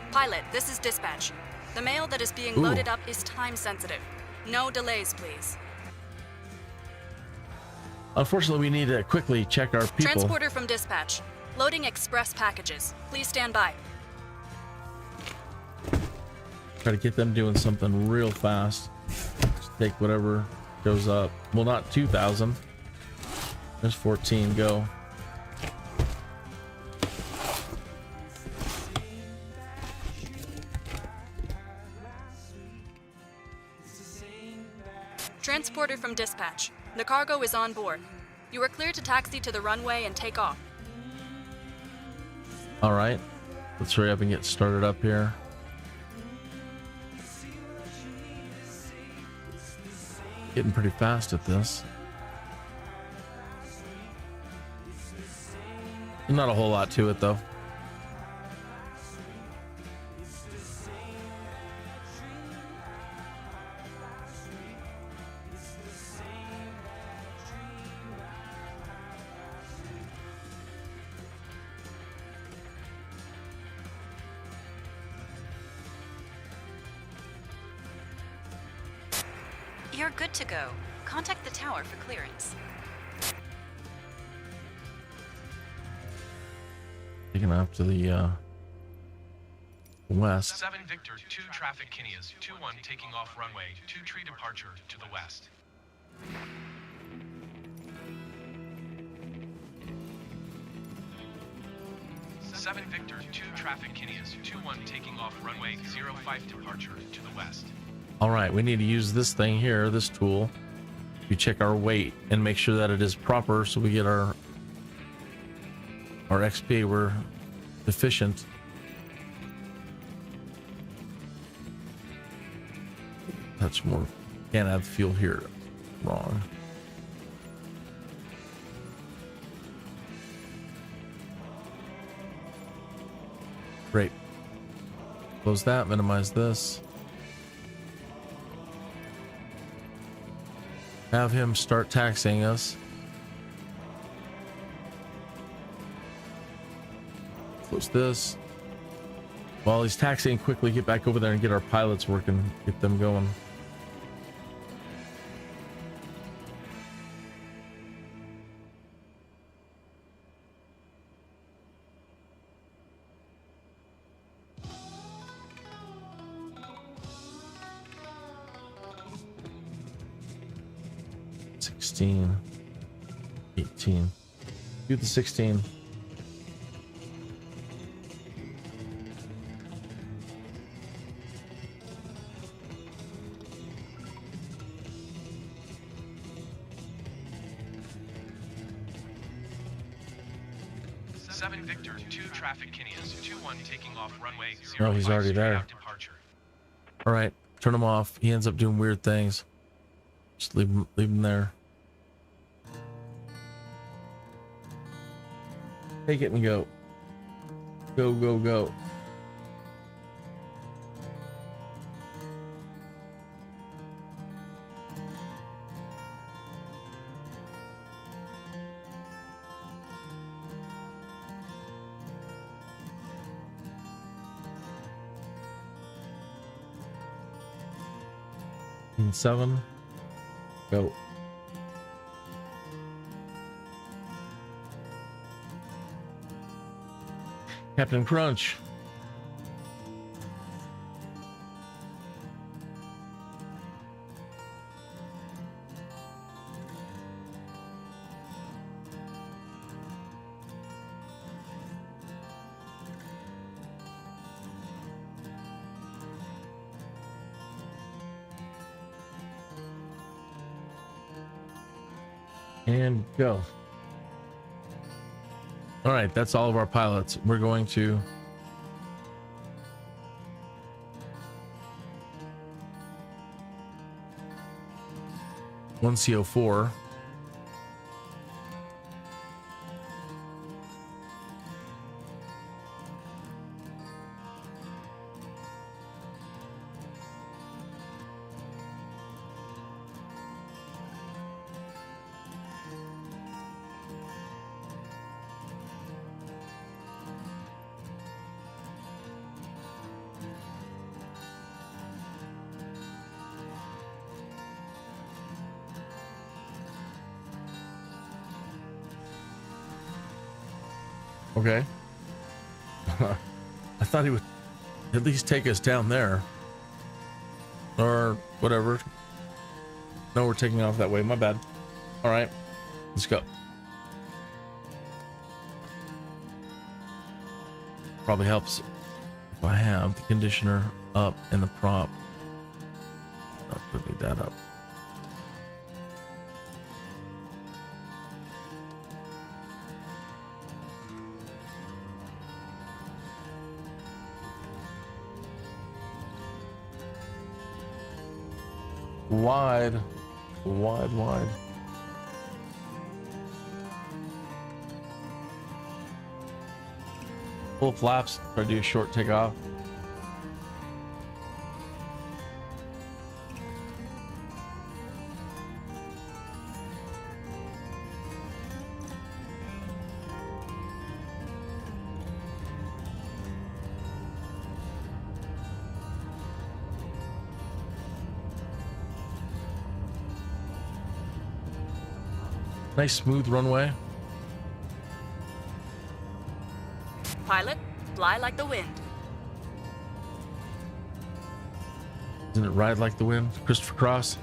Pilot, this is dispatch. The mail that is being loaded up is time sensitive. No delays, please. Unfortunately, we need to quickly check our people. Transporter from dispatch. Loading express packages. Please stand by. Try to get them doing something real fast. Just take whatever goes up. Well, not 2,000. There's 14. Go. Transporter from dispatch. The cargo is on board. You are clear to taxi to the runway and take off. All right. Let's hurry up and get started up here. Getting pretty fast at this. Not a whole lot to it though. You're good to go. Contact the tower for clearance. Taking up to the west. 7 Victor 2 traffic Kinneas 21 taking off runway 23 departure to the west. Seven Victor 2 traffic Kinneas 21 taking off runway 05 departure to the west. All right, we need to use this thing here, this tool. We check our weight and make sure that it is proper so we get our XP. We're efficient. Touch more. Can't have fuel here. Wrong. Great. Close that, minimize this. have him start taxiing us. Close this. While he's taxiing, quickly get back over there and get our pilots working, get them going. $16, $18. Do the 16. Victor, 2 traffic Kinneas, 2-1 taking off runway 05 Oh, he's already there. out departure. All right, turn him off. He ends up doing weird things. Just leave him there. Take it and go. Go, go, go. In 7, go. Captain Crunch. And go. All right, that's all of our pilots. We're going to one CO4. Okay. I thought he would at least take us down there. Or whatever. No, we're taking off that way. My bad. All right. Let's go. Probably helps if I have the conditioner up and the prop. I'll put that up. Wide. Full flaps. Try to do a short takeoff. Nice smooth runway. Pilot, fly like the wind. Doesn't it ride like the wind? Christopher Cross.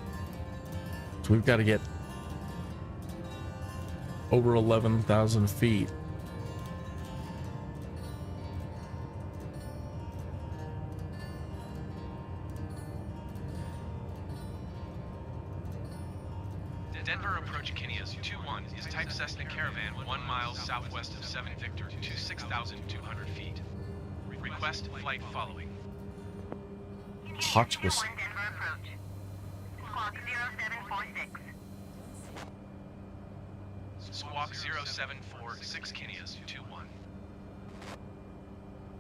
So we've got to get over 11,000 feet. Denver approach Kinneas 2-1 is type Cessna Caravan 1 mile southwest of 7 Victor to 6,200 feet. Request flight following. Hot whistle. Denver approach. Squawk 0746. Squawk 0746 Kinneas 2-1.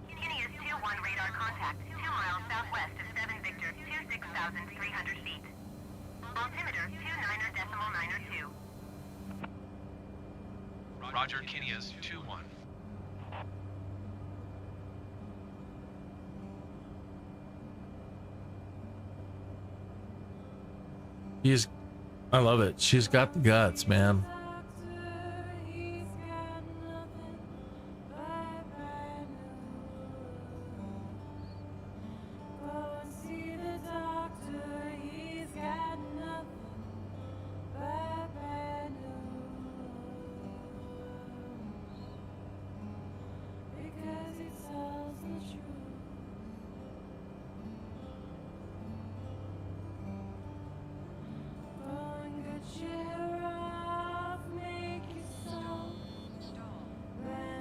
Kinneas 2-1 radar contact 2 miles southwest of 7 Victor to 6,300 feet. Altimeter 29.902. Roger, Kinneas 2-1. I love it. She's got the guts, man.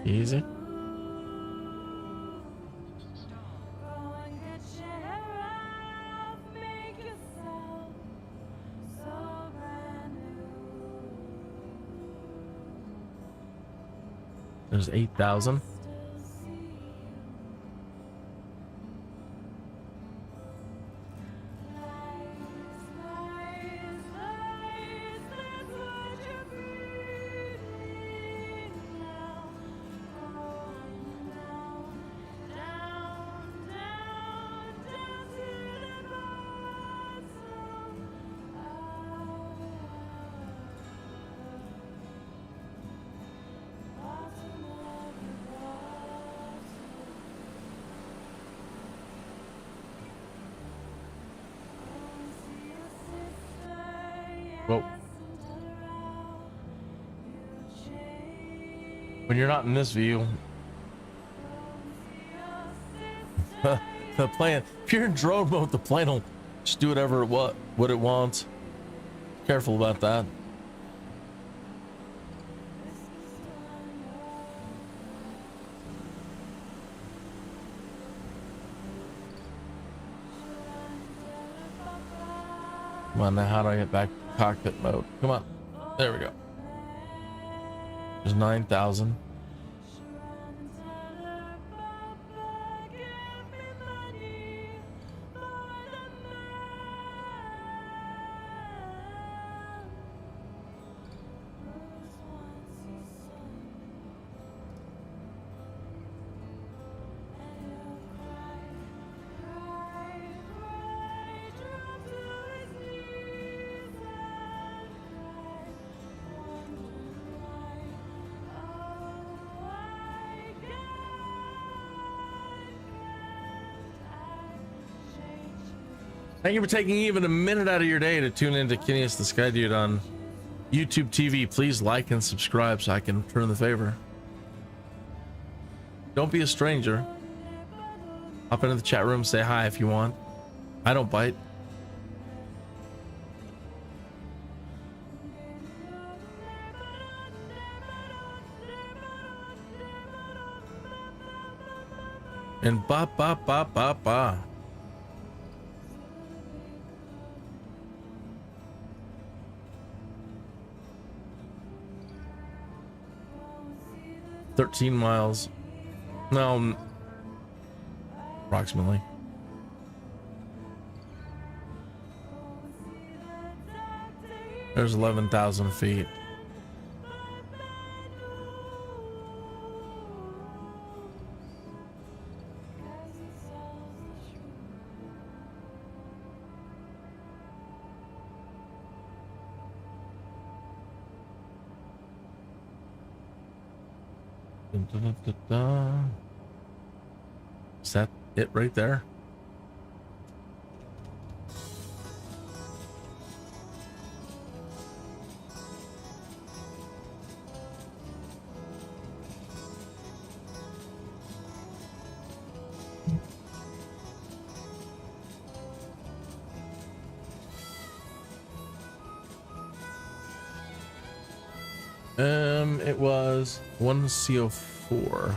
Easy. There's 8,000. Whoa. When you're not in this view, the plane, if you're in drone mode, the plane will just do whatever what it wants. Careful about that. Come on, now how do I get back to cockpit mode? Come on. There we go. There's 9,000. Thank you for taking even a minute out of your day to tune into Kinneas the Skydude on YouTube TV. Please like and subscribe so I can return the favor. Don't be a stranger. Hop into the chat room, say hi if you want. I don't bite. And ba ba ba ba ba. $13 miles. No, approximately. There's 11,000 feet. Is that it right there? It was 1 CO4.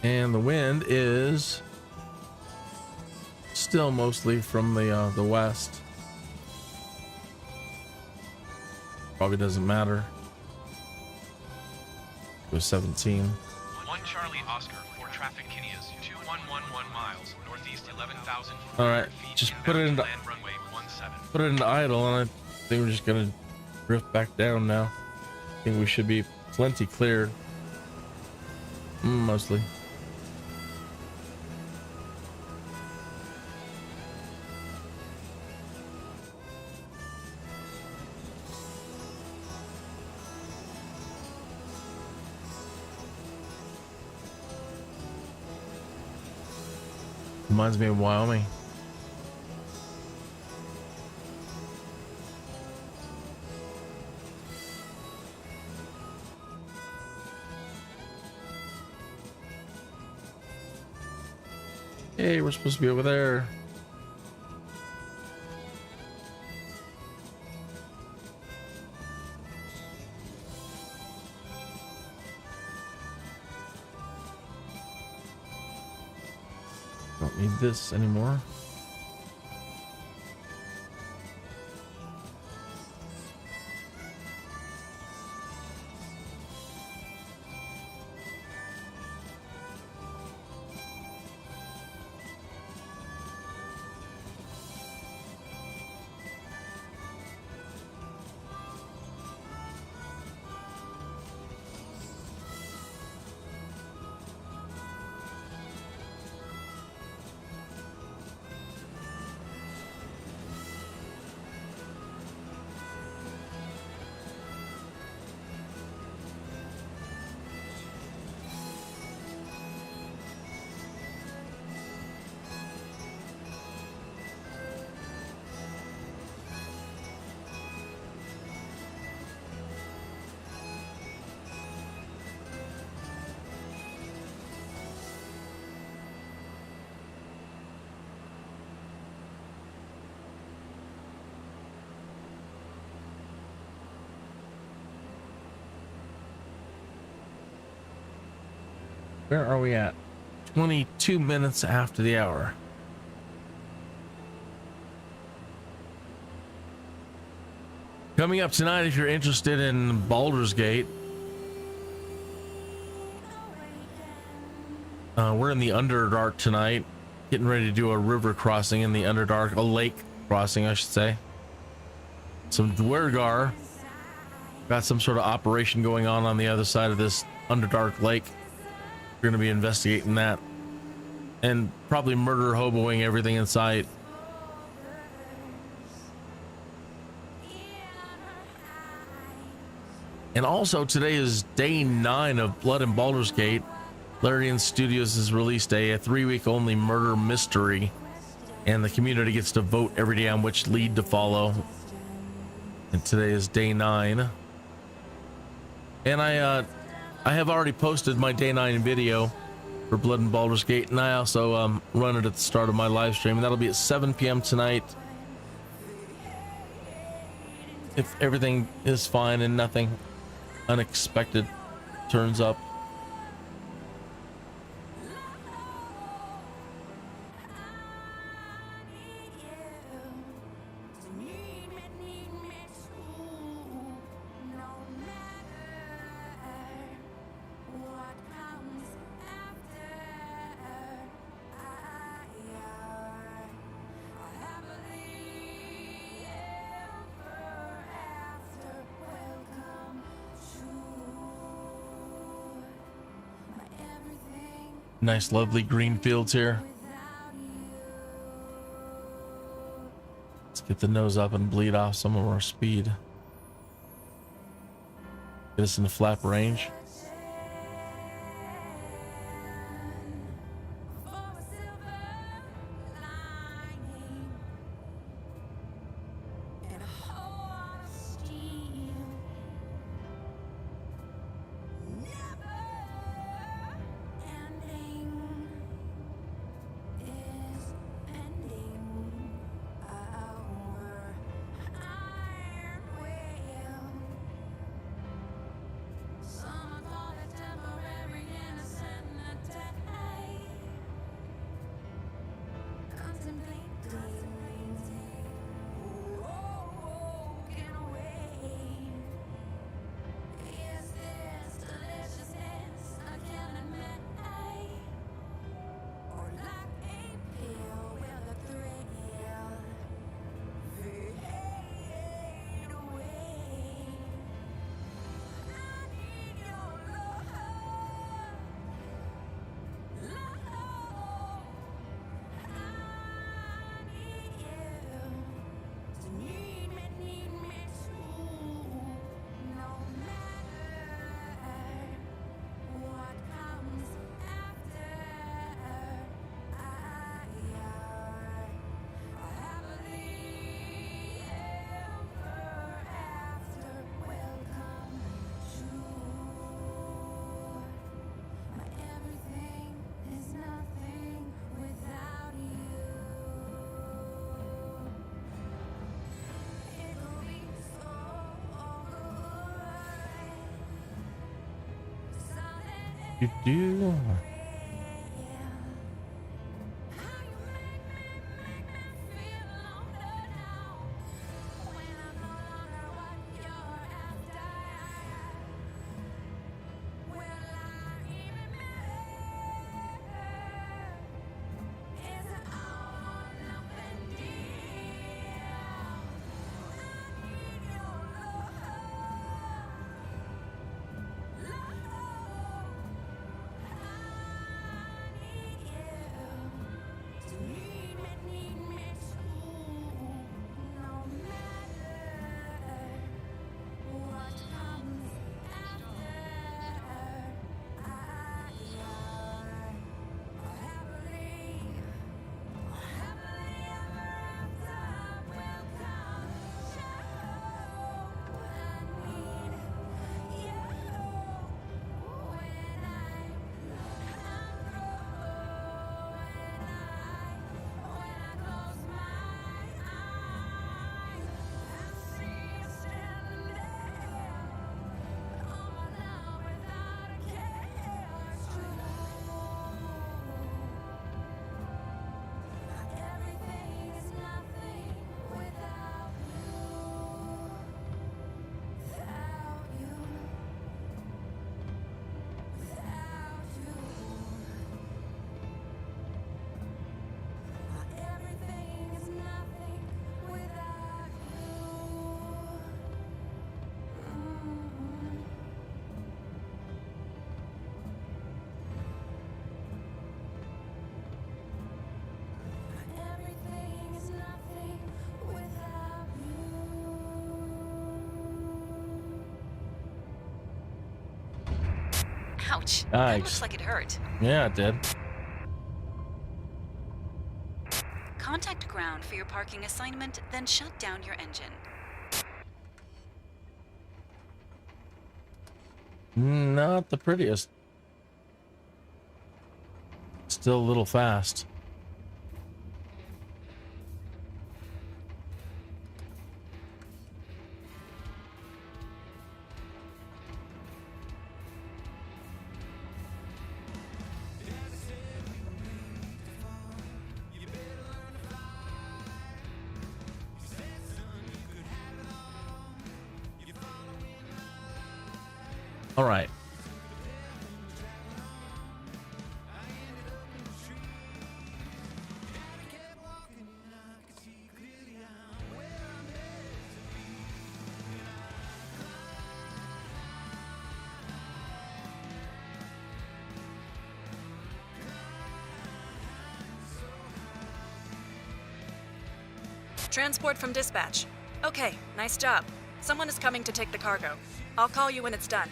And the wind is still mostly from the west. Probably doesn't matter. It was 17. 1 Charlie Oscar for traffic Kinneas 2111 miles northeast 11,000 All right, feet. just put it into land runway 17. put it into idle, and I think we're just gonna drift back down now. I think we should be plenty cleared, mostly. Reminds me of Wyoming. Hey, we're supposed to be over there. Don't need this anymore. Where are we at? 22 minutes after the hour. Coming up tonight, if you're interested in Baldur's Gate, we're in the Underdark tonight, getting ready to do a river crossing in the Underdark, a lake crossing, I should say. Some Dwergar got some sort of operation going on the other side of this Underdark lake. We're going to be investigating that and probably murder hoboing everything in sight. And also today is day 9 of Blood and Baldur's Gate. Larian Studios has released a 3-week only murder mystery, and the community gets to vote every day on which lead to follow. And today is day 9. And I have already posted my day 9 video for Blood and Baldur's Gate, and I also run it at the start of my live stream, and that'll be at 7 p.m. tonight. If everything is fine and nothing unexpected turns up. Nice, lovely green fields here. Let's get the nose up and bleed off some of our speed. Get us in the flap range. Do. Ouch. Yikes. That looks like it hurt. Yeah, it did. Contact ground for your parking assignment, then shut down your engine. Not the prettiest. Still a little fast. All right. Transport from dispatch. Okay, nice job. Someone is coming to take the cargo. I'll call you when it's done.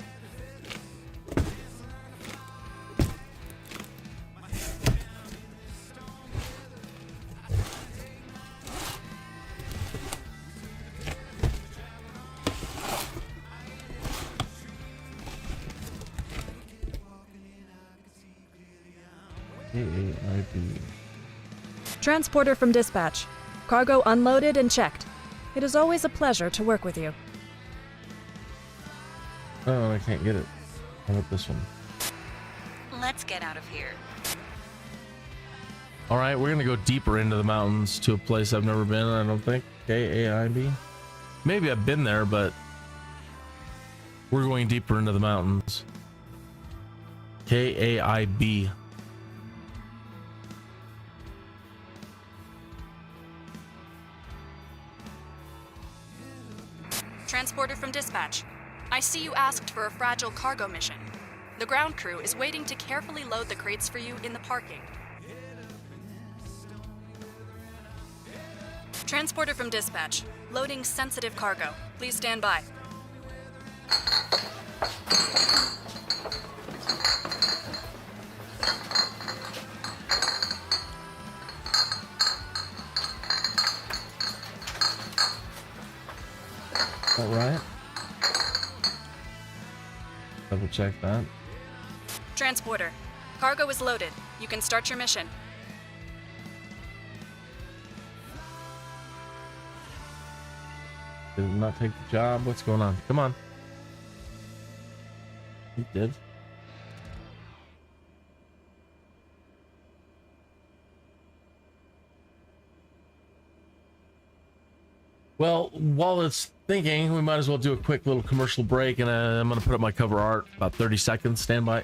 A.a.a. Transporter from dispatch. Cargo unloaded and checked. It is always a pleasure to work with you. Oh, I can't get it. How about this one? Let's get out of here. All right, we're gonna go deeper into the mountains to a place I've never been. I don't think. K-A-I-B. Maybe I've been there, but we're going deeper into the mountains. K-A-I-B. Transporter from dispatch. I see you asked for a fragile cargo mission. The ground crew is waiting to carefully load the crates for you in the parking. Transporter from dispatch. Loading sensitive cargo. Please stand by. All right. Double check that. Transporter. Cargo is loaded. You can start your mission. Did it not take the job? What's going on? Come on. He did. Well, while it's thinking, we might as well do a quick little commercial break, and I'm going to put up my cover art. About 30 seconds. Stand by.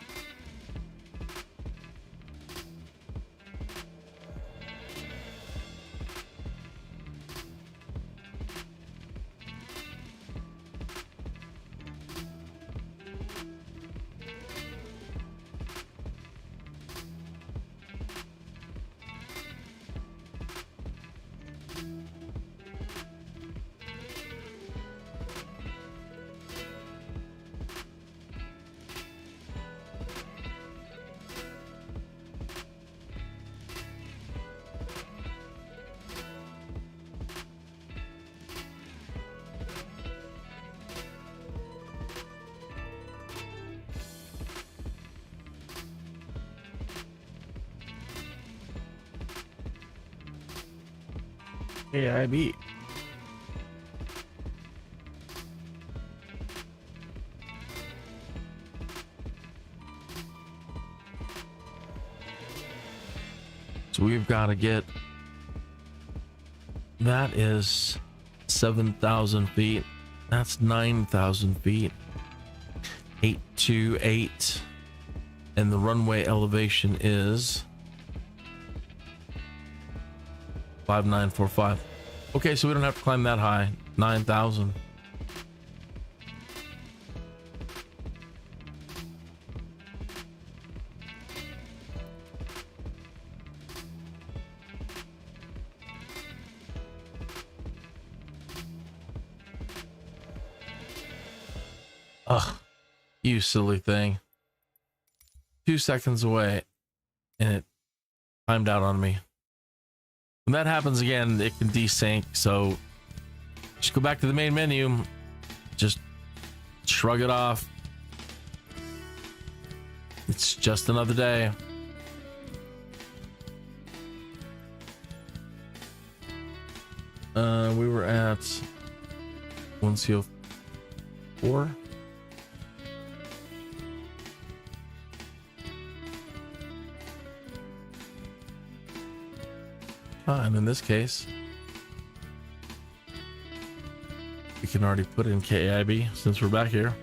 AIB. So we've got to get, that is 7,000 feet. That's 9,000 feet. 828. And the runway elevation is 5945. Okay, so we don't have to climb that high. 9,000. Ugh, you silly thing. 2 seconds away, and it timed out on me. When that happens again, it can desync, so just go back to the main menu, just shrug it off. It's just another day. We were at 1CO4. And in this case, we can already put in KIB since we're back here.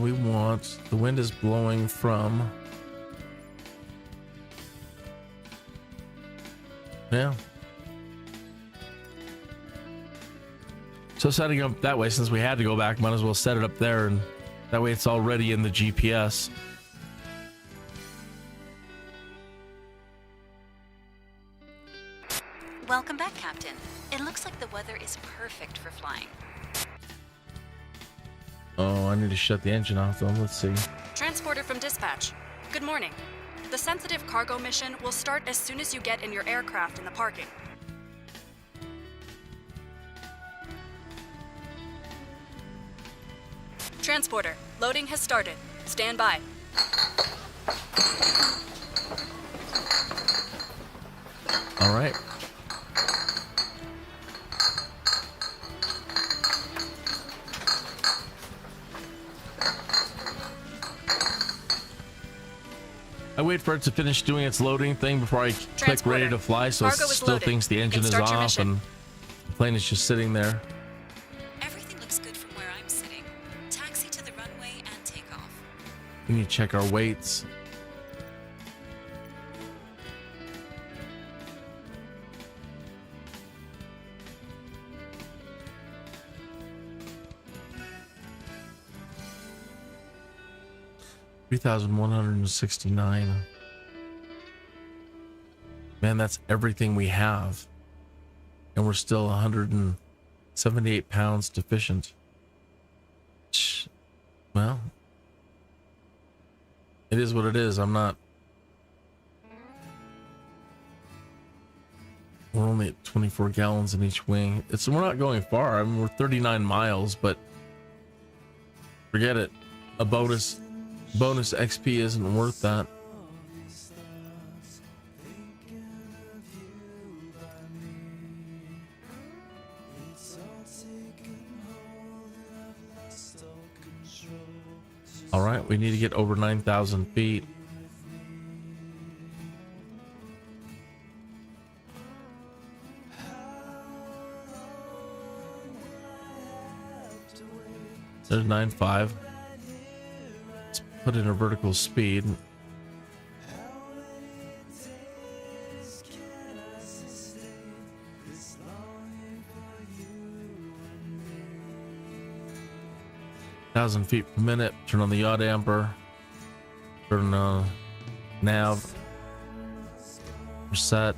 We want, the wind is blowing from, yeah. So setting up that way, since we had to go back, might as well set it up there, and that way it's already in the GPS. Welcome back, Captain. It looks like the weather is perfect for flying. Oh, I need to shut the engine off though. Let's see. Transporter from dispatch. Good morning. The sensitive cargo mission will start as soon as you get in your aircraft in the parking. Transporter, loading has started. Stand by. All right. I wait for it to finish doing its loading thing before I click ready to fly, so it still loaded. thinks the engine is Start your off mission. and the plane is just sitting there. Everything looks good from where I'm sitting. Taxi to the runway and take off. We need to check our weights. $3,169. Man, that's everything we have. And we're still 178 pounds deficient. Well, it is what it is. I'm not. We're only at 24 gallons in each wing. We're not going far. I mean, we're 39 miles, but forget it. A bonus XP isn't worth that. All right, we need to get over 9,000 feet. There's 9.5. Let's put in a vertical speed. Thousand feet per minute. Turn on the yaw damper. Turn on nav. Reset.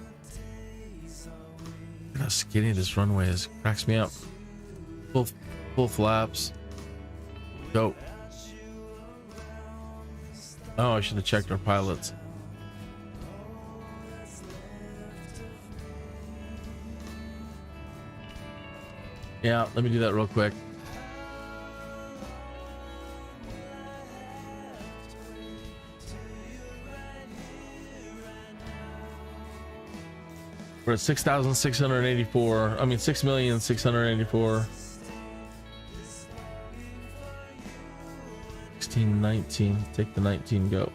Look how skinny this runway is. Cracks me up. Full flaps. Go. Oh, I should have checked our pilots. Yeah, let me do that real quick. We're at 6,684. I mean 6,684. 16, 19. Take the 19, go.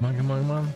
Come on, come on.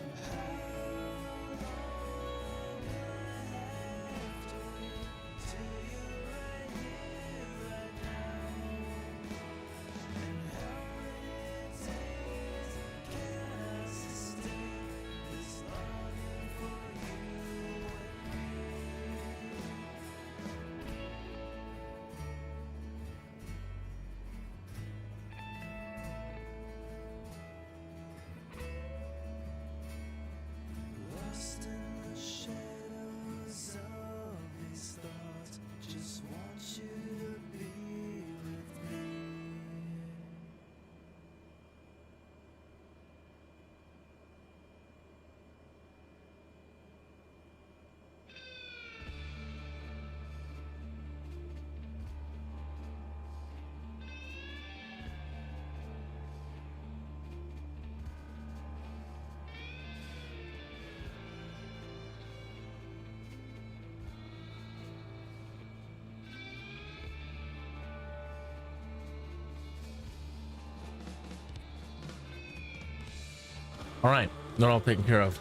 All right, they're all taken care of.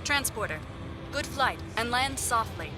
Transporter, good flight and land softly.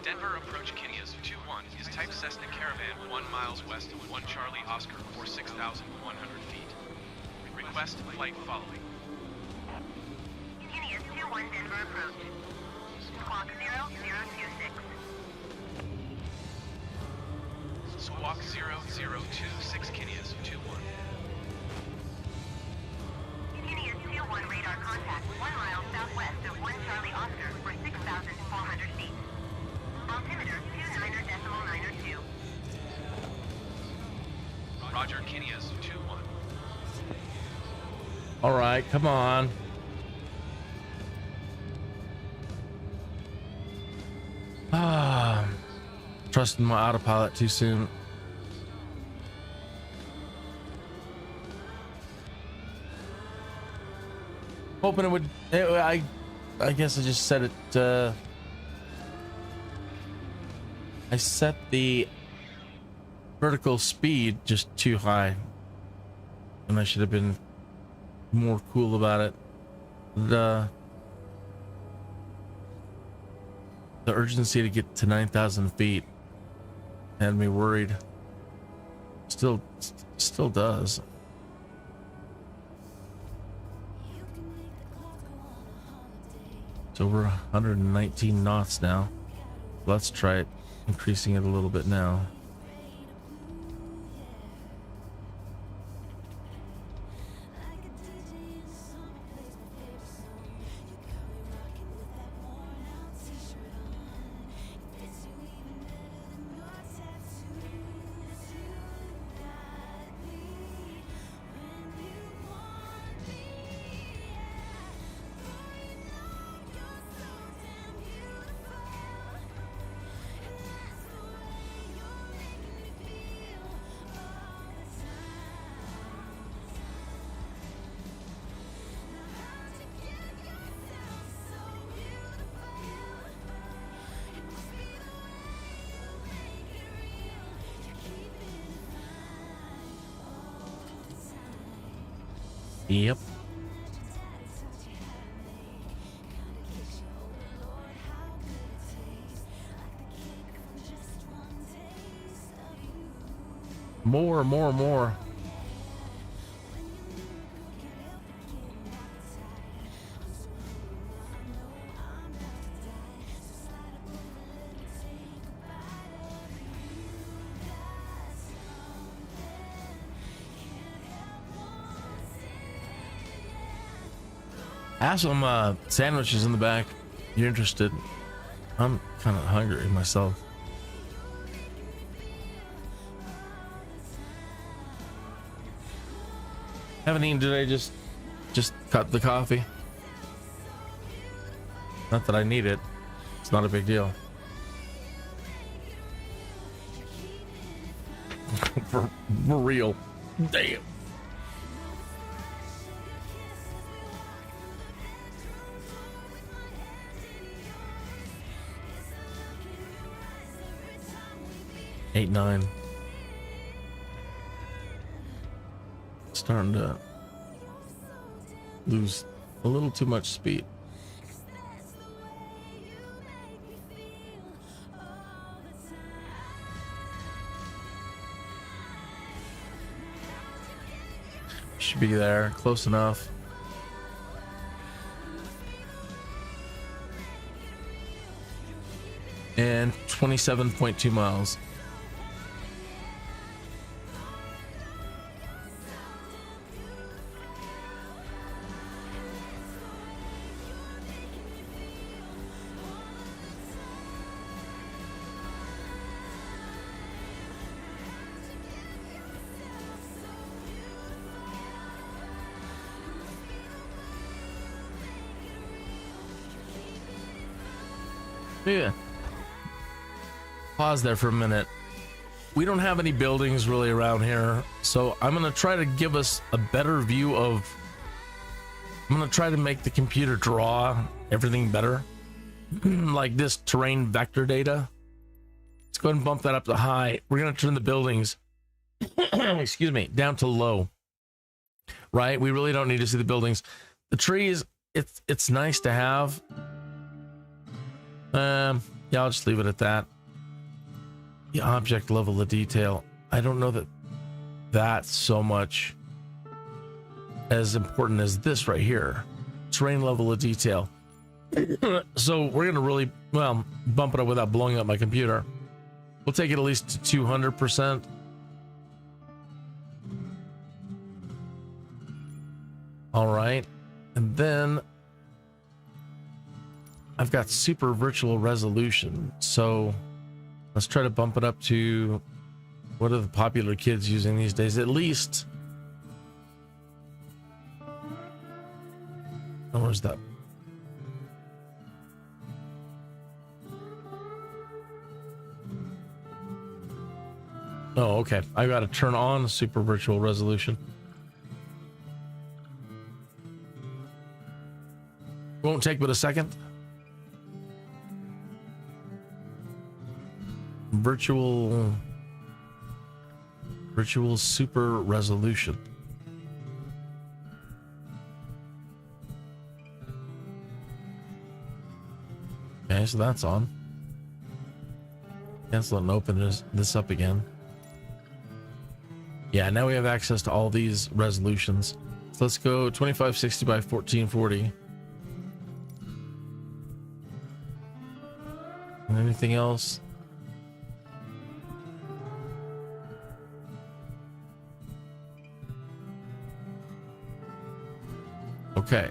Denver approach Kinneas 21 is type Cessna Caravan 1 miles west of 1 Charlie Oscar for 6,100 feet. Request flight following. Kinneas 21 Denver approach. Squawk 0026. Squawk 0026 Kinneas 21. Kinneas 21 radar contact 1 mile southwest All right, come on. Trusting my autopilot too soon. Hoping it would. I guess I just set it. I set the vertical speed just too high, and I should have been more cool about it. The urgency to get to 9,000 feet had me worried. Still does. It's over 119 knots now. Let's try it, increasing it a little bit now. Yep. More. Have some sandwiches in the back. You're interested? I'm kind of hungry myself. Haven't eaten today. Just cut the coffee. Not that I need it. It's not a big deal. for real. Damn. Eight, 9. Starting to lose a little too much speed. Should be there, close enough. And 27.2 miles. Yeah. Pause there for a minute. We don't have any buildings really around here, so I'm gonna try to give us a better view of. I'm gonna try to make the computer draw everything better, like this terrain vector data. Let's go ahead and bump that up to high. We're gonna turn the buildings, excuse me, down to low. Right? We really don't need to see the buildings. The trees, it's nice to have. Yeah, I'll just leave it at that. The object level of detail. I don't know that that's so much as important as this right here. Terrain level of detail. So we're gonna really, well, bump it up without blowing up my computer. We'll take it at least to 200%. All right, and then I've got super virtual resolution, so let's try to bump it up to, what are the popular kids using these days? At least Oh, where's that? Oh, okay. I got to turn on super virtual resolution. Won't take but a second. Virtual super resolution. Okay, so that's on. Cancel and open this up again. Yeah, now we have access to all these resolutions. So let's go 2560 by 1440. And anything else? Okay.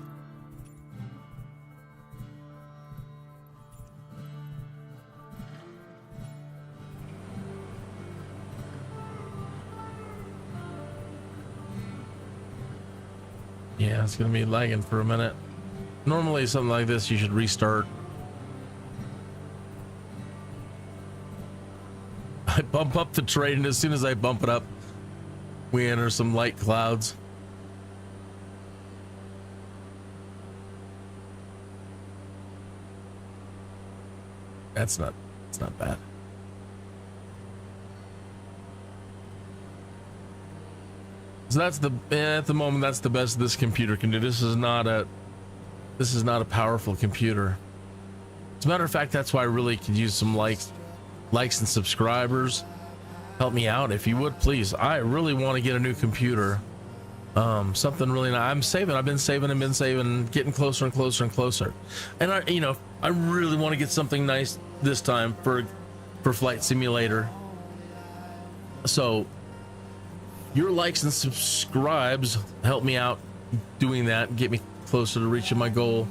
Yeah, it's gonna be lagging for a minute. Normally something like this you should restart. I bump up the terrain, and as soon as I bump it up, we enter some light clouds. It's not bad. So that's at the moment, that's the best this computer can do. This is not a powerful computer. As a matter of fact, that's why I really could use some likes and subscribers. Help me out if you would, please. I really want to get a new computer. Something really nice. I've been saving, getting closer and closer and closer. And I really want to get something nice this time for Flight Simulator. So your likes and subscribes help me out doing that, get me closer to reaching my goal.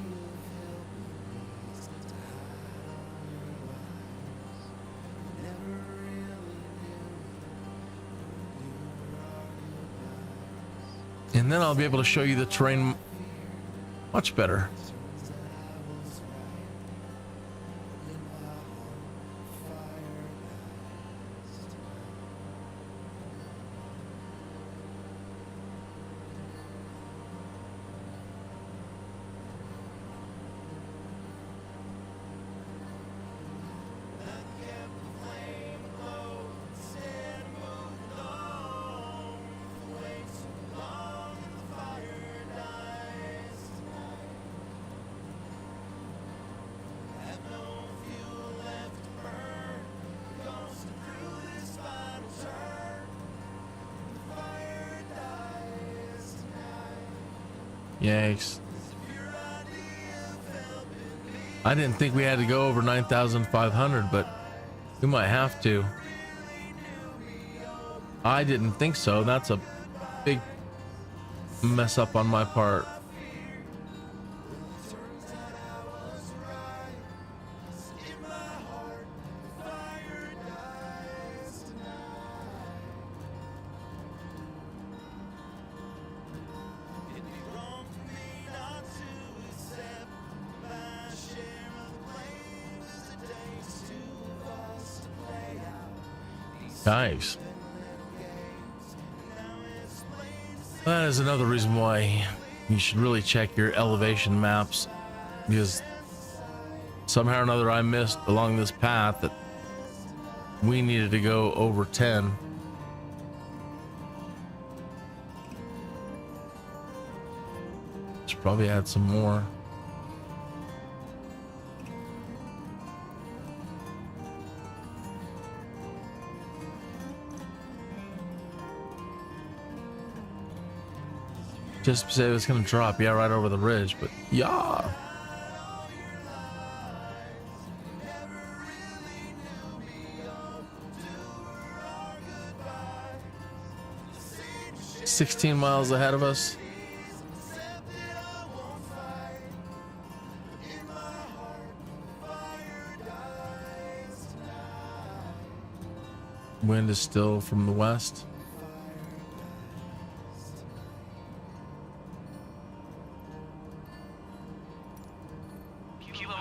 And then I'll be able to show you the terrain much better. Yikes. I didn't think we had to go over 9,500, but we might have to. I didn't think so. That's a big mess up on my part. Nice. That is another reason why you should really check your elevation maps, because somehow or another I missed along this path that we needed to go over 10. Should probably add some more. Just say it's gonna drop, yeah, right over the ridge, but yeah. "16 miles ahead of us." Wind is still from the west.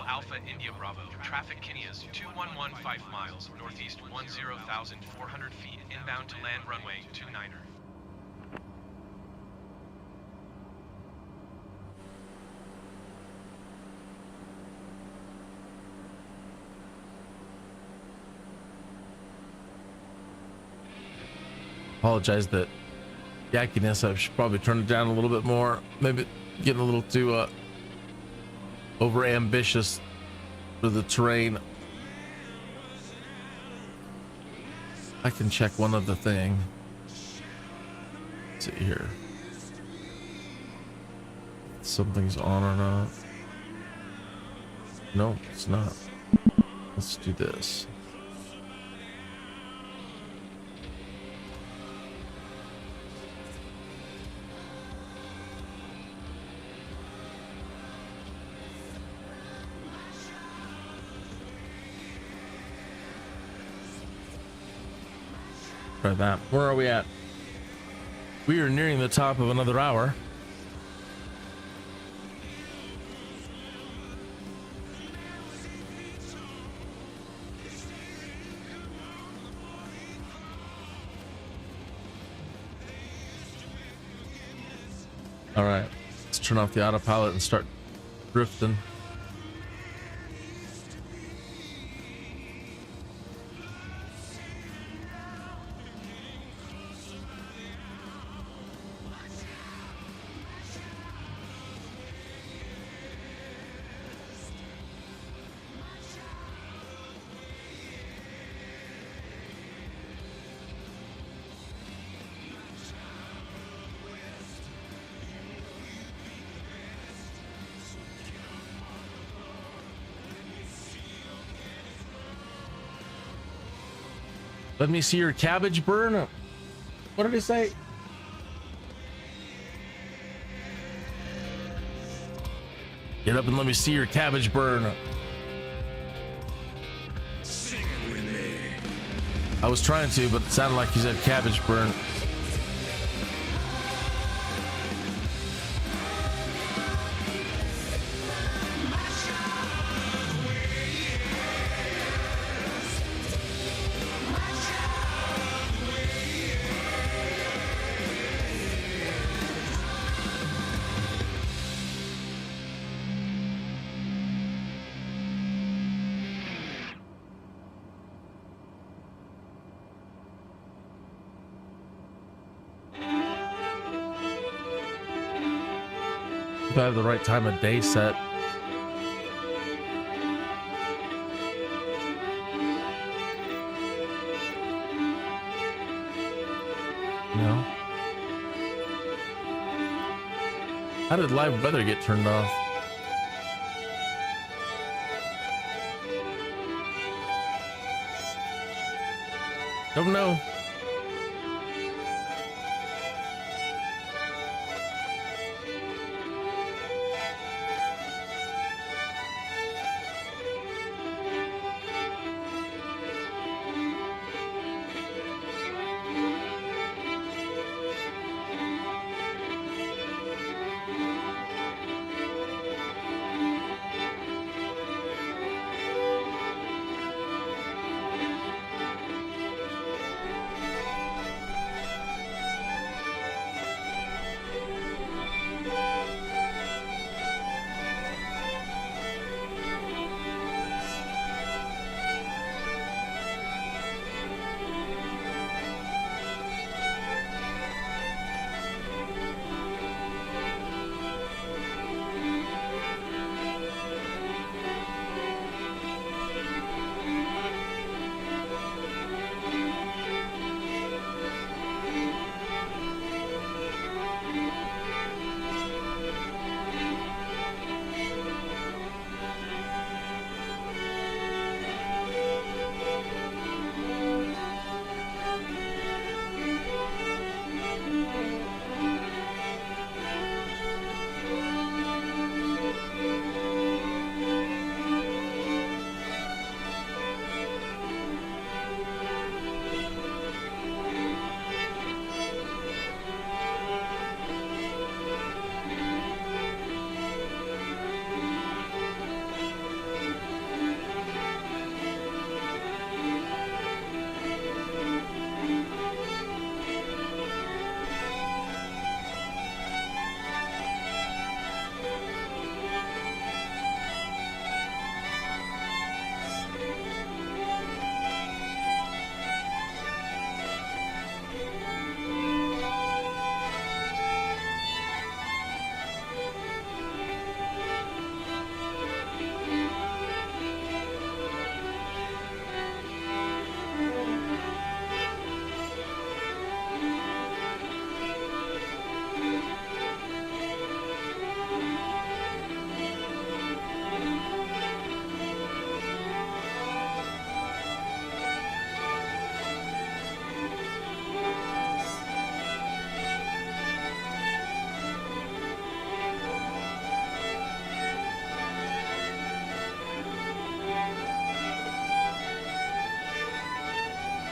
Alpha India Bravo. Traffic Kinneas 2115 miles, northeast 10,400 feet, inbound to land runway 29er. Apologize that yakkiness. I should probably turn it down a little bit more. Maybe getting a little too over ambitious for the terrain. I can check one other thing. Let's see here. Something's on or not. No, it's not. Let's do this. Try that. Where are we at? We are nearing the top of another hour. All right, let's turn off the autopilot and start drifting. Let me see your cabbage burn. What did he say? Get up and let me see your cabbage burn. I was trying to, but it sounded like he said cabbage burn. I have the right time of day set. No. How did live weather get turned off? Don't know.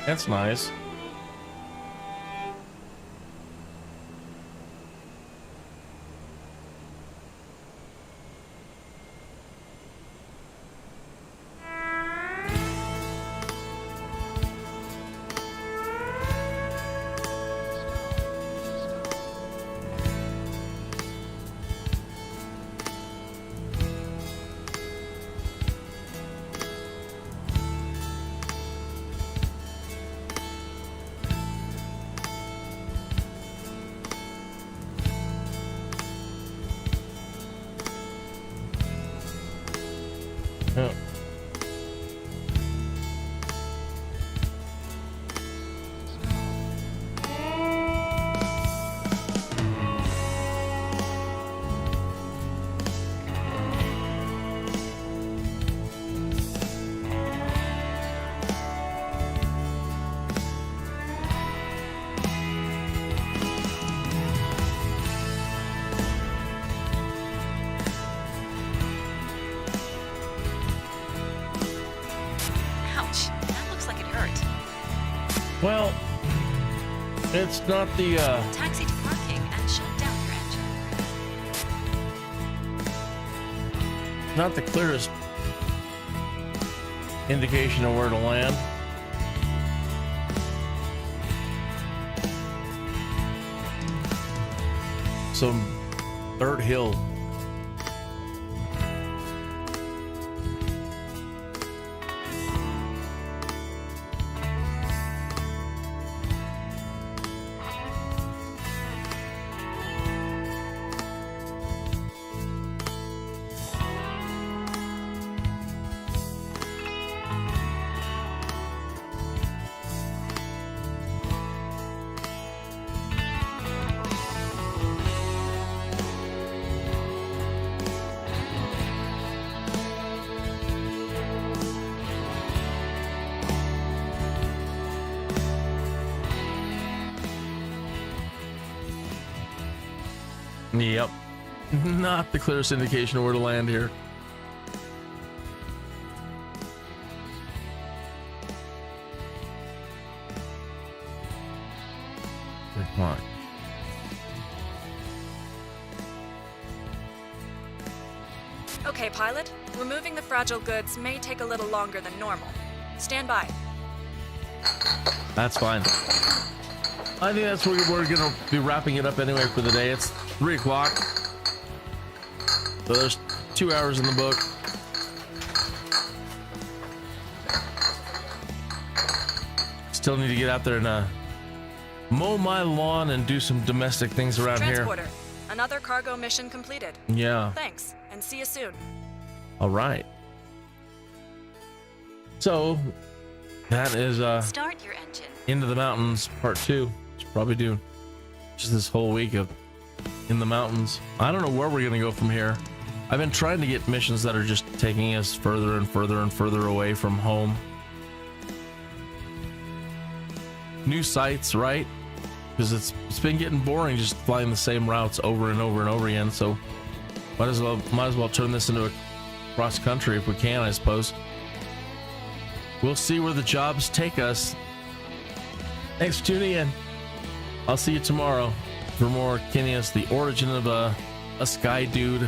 That's nice. Yeah. Ouch, that looks like it hurt. Well, it's not the Taxi to parking and shut down your engine. not the clearest indication of where to land. Some dirt hill. Yep. Not the clearest indication of where to land here. Come on. Okay, pilot. Removing the fragile goods may take a little longer than normal. Stand by. That's fine. I think that's where we're gonna be wrapping it up anyway for the day. It's 3 o'clock. So there's 2 hours in the book. Still need to get out there and mow my lawn and do some domestic things around here. Transporter. Another cargo mission completed. Yeah. Thanks, and see you soon. All right. So that is Start your engine. Into the Mountains Part 2. Should probably do just this whole week of in the mountains. I don't know where we're gonna go from here. I've been trying to get missions that are just taking us further and further and further away from home. New sites, right? Because it's been getting boring just flying the same routes over and over and over again. So might as well turn this into a cross country if we can, I suppose. We'll see where the jobs take us. Thanks for tuning in. I'll see you tomorrow for more Kinneas, the origin of a Skydude.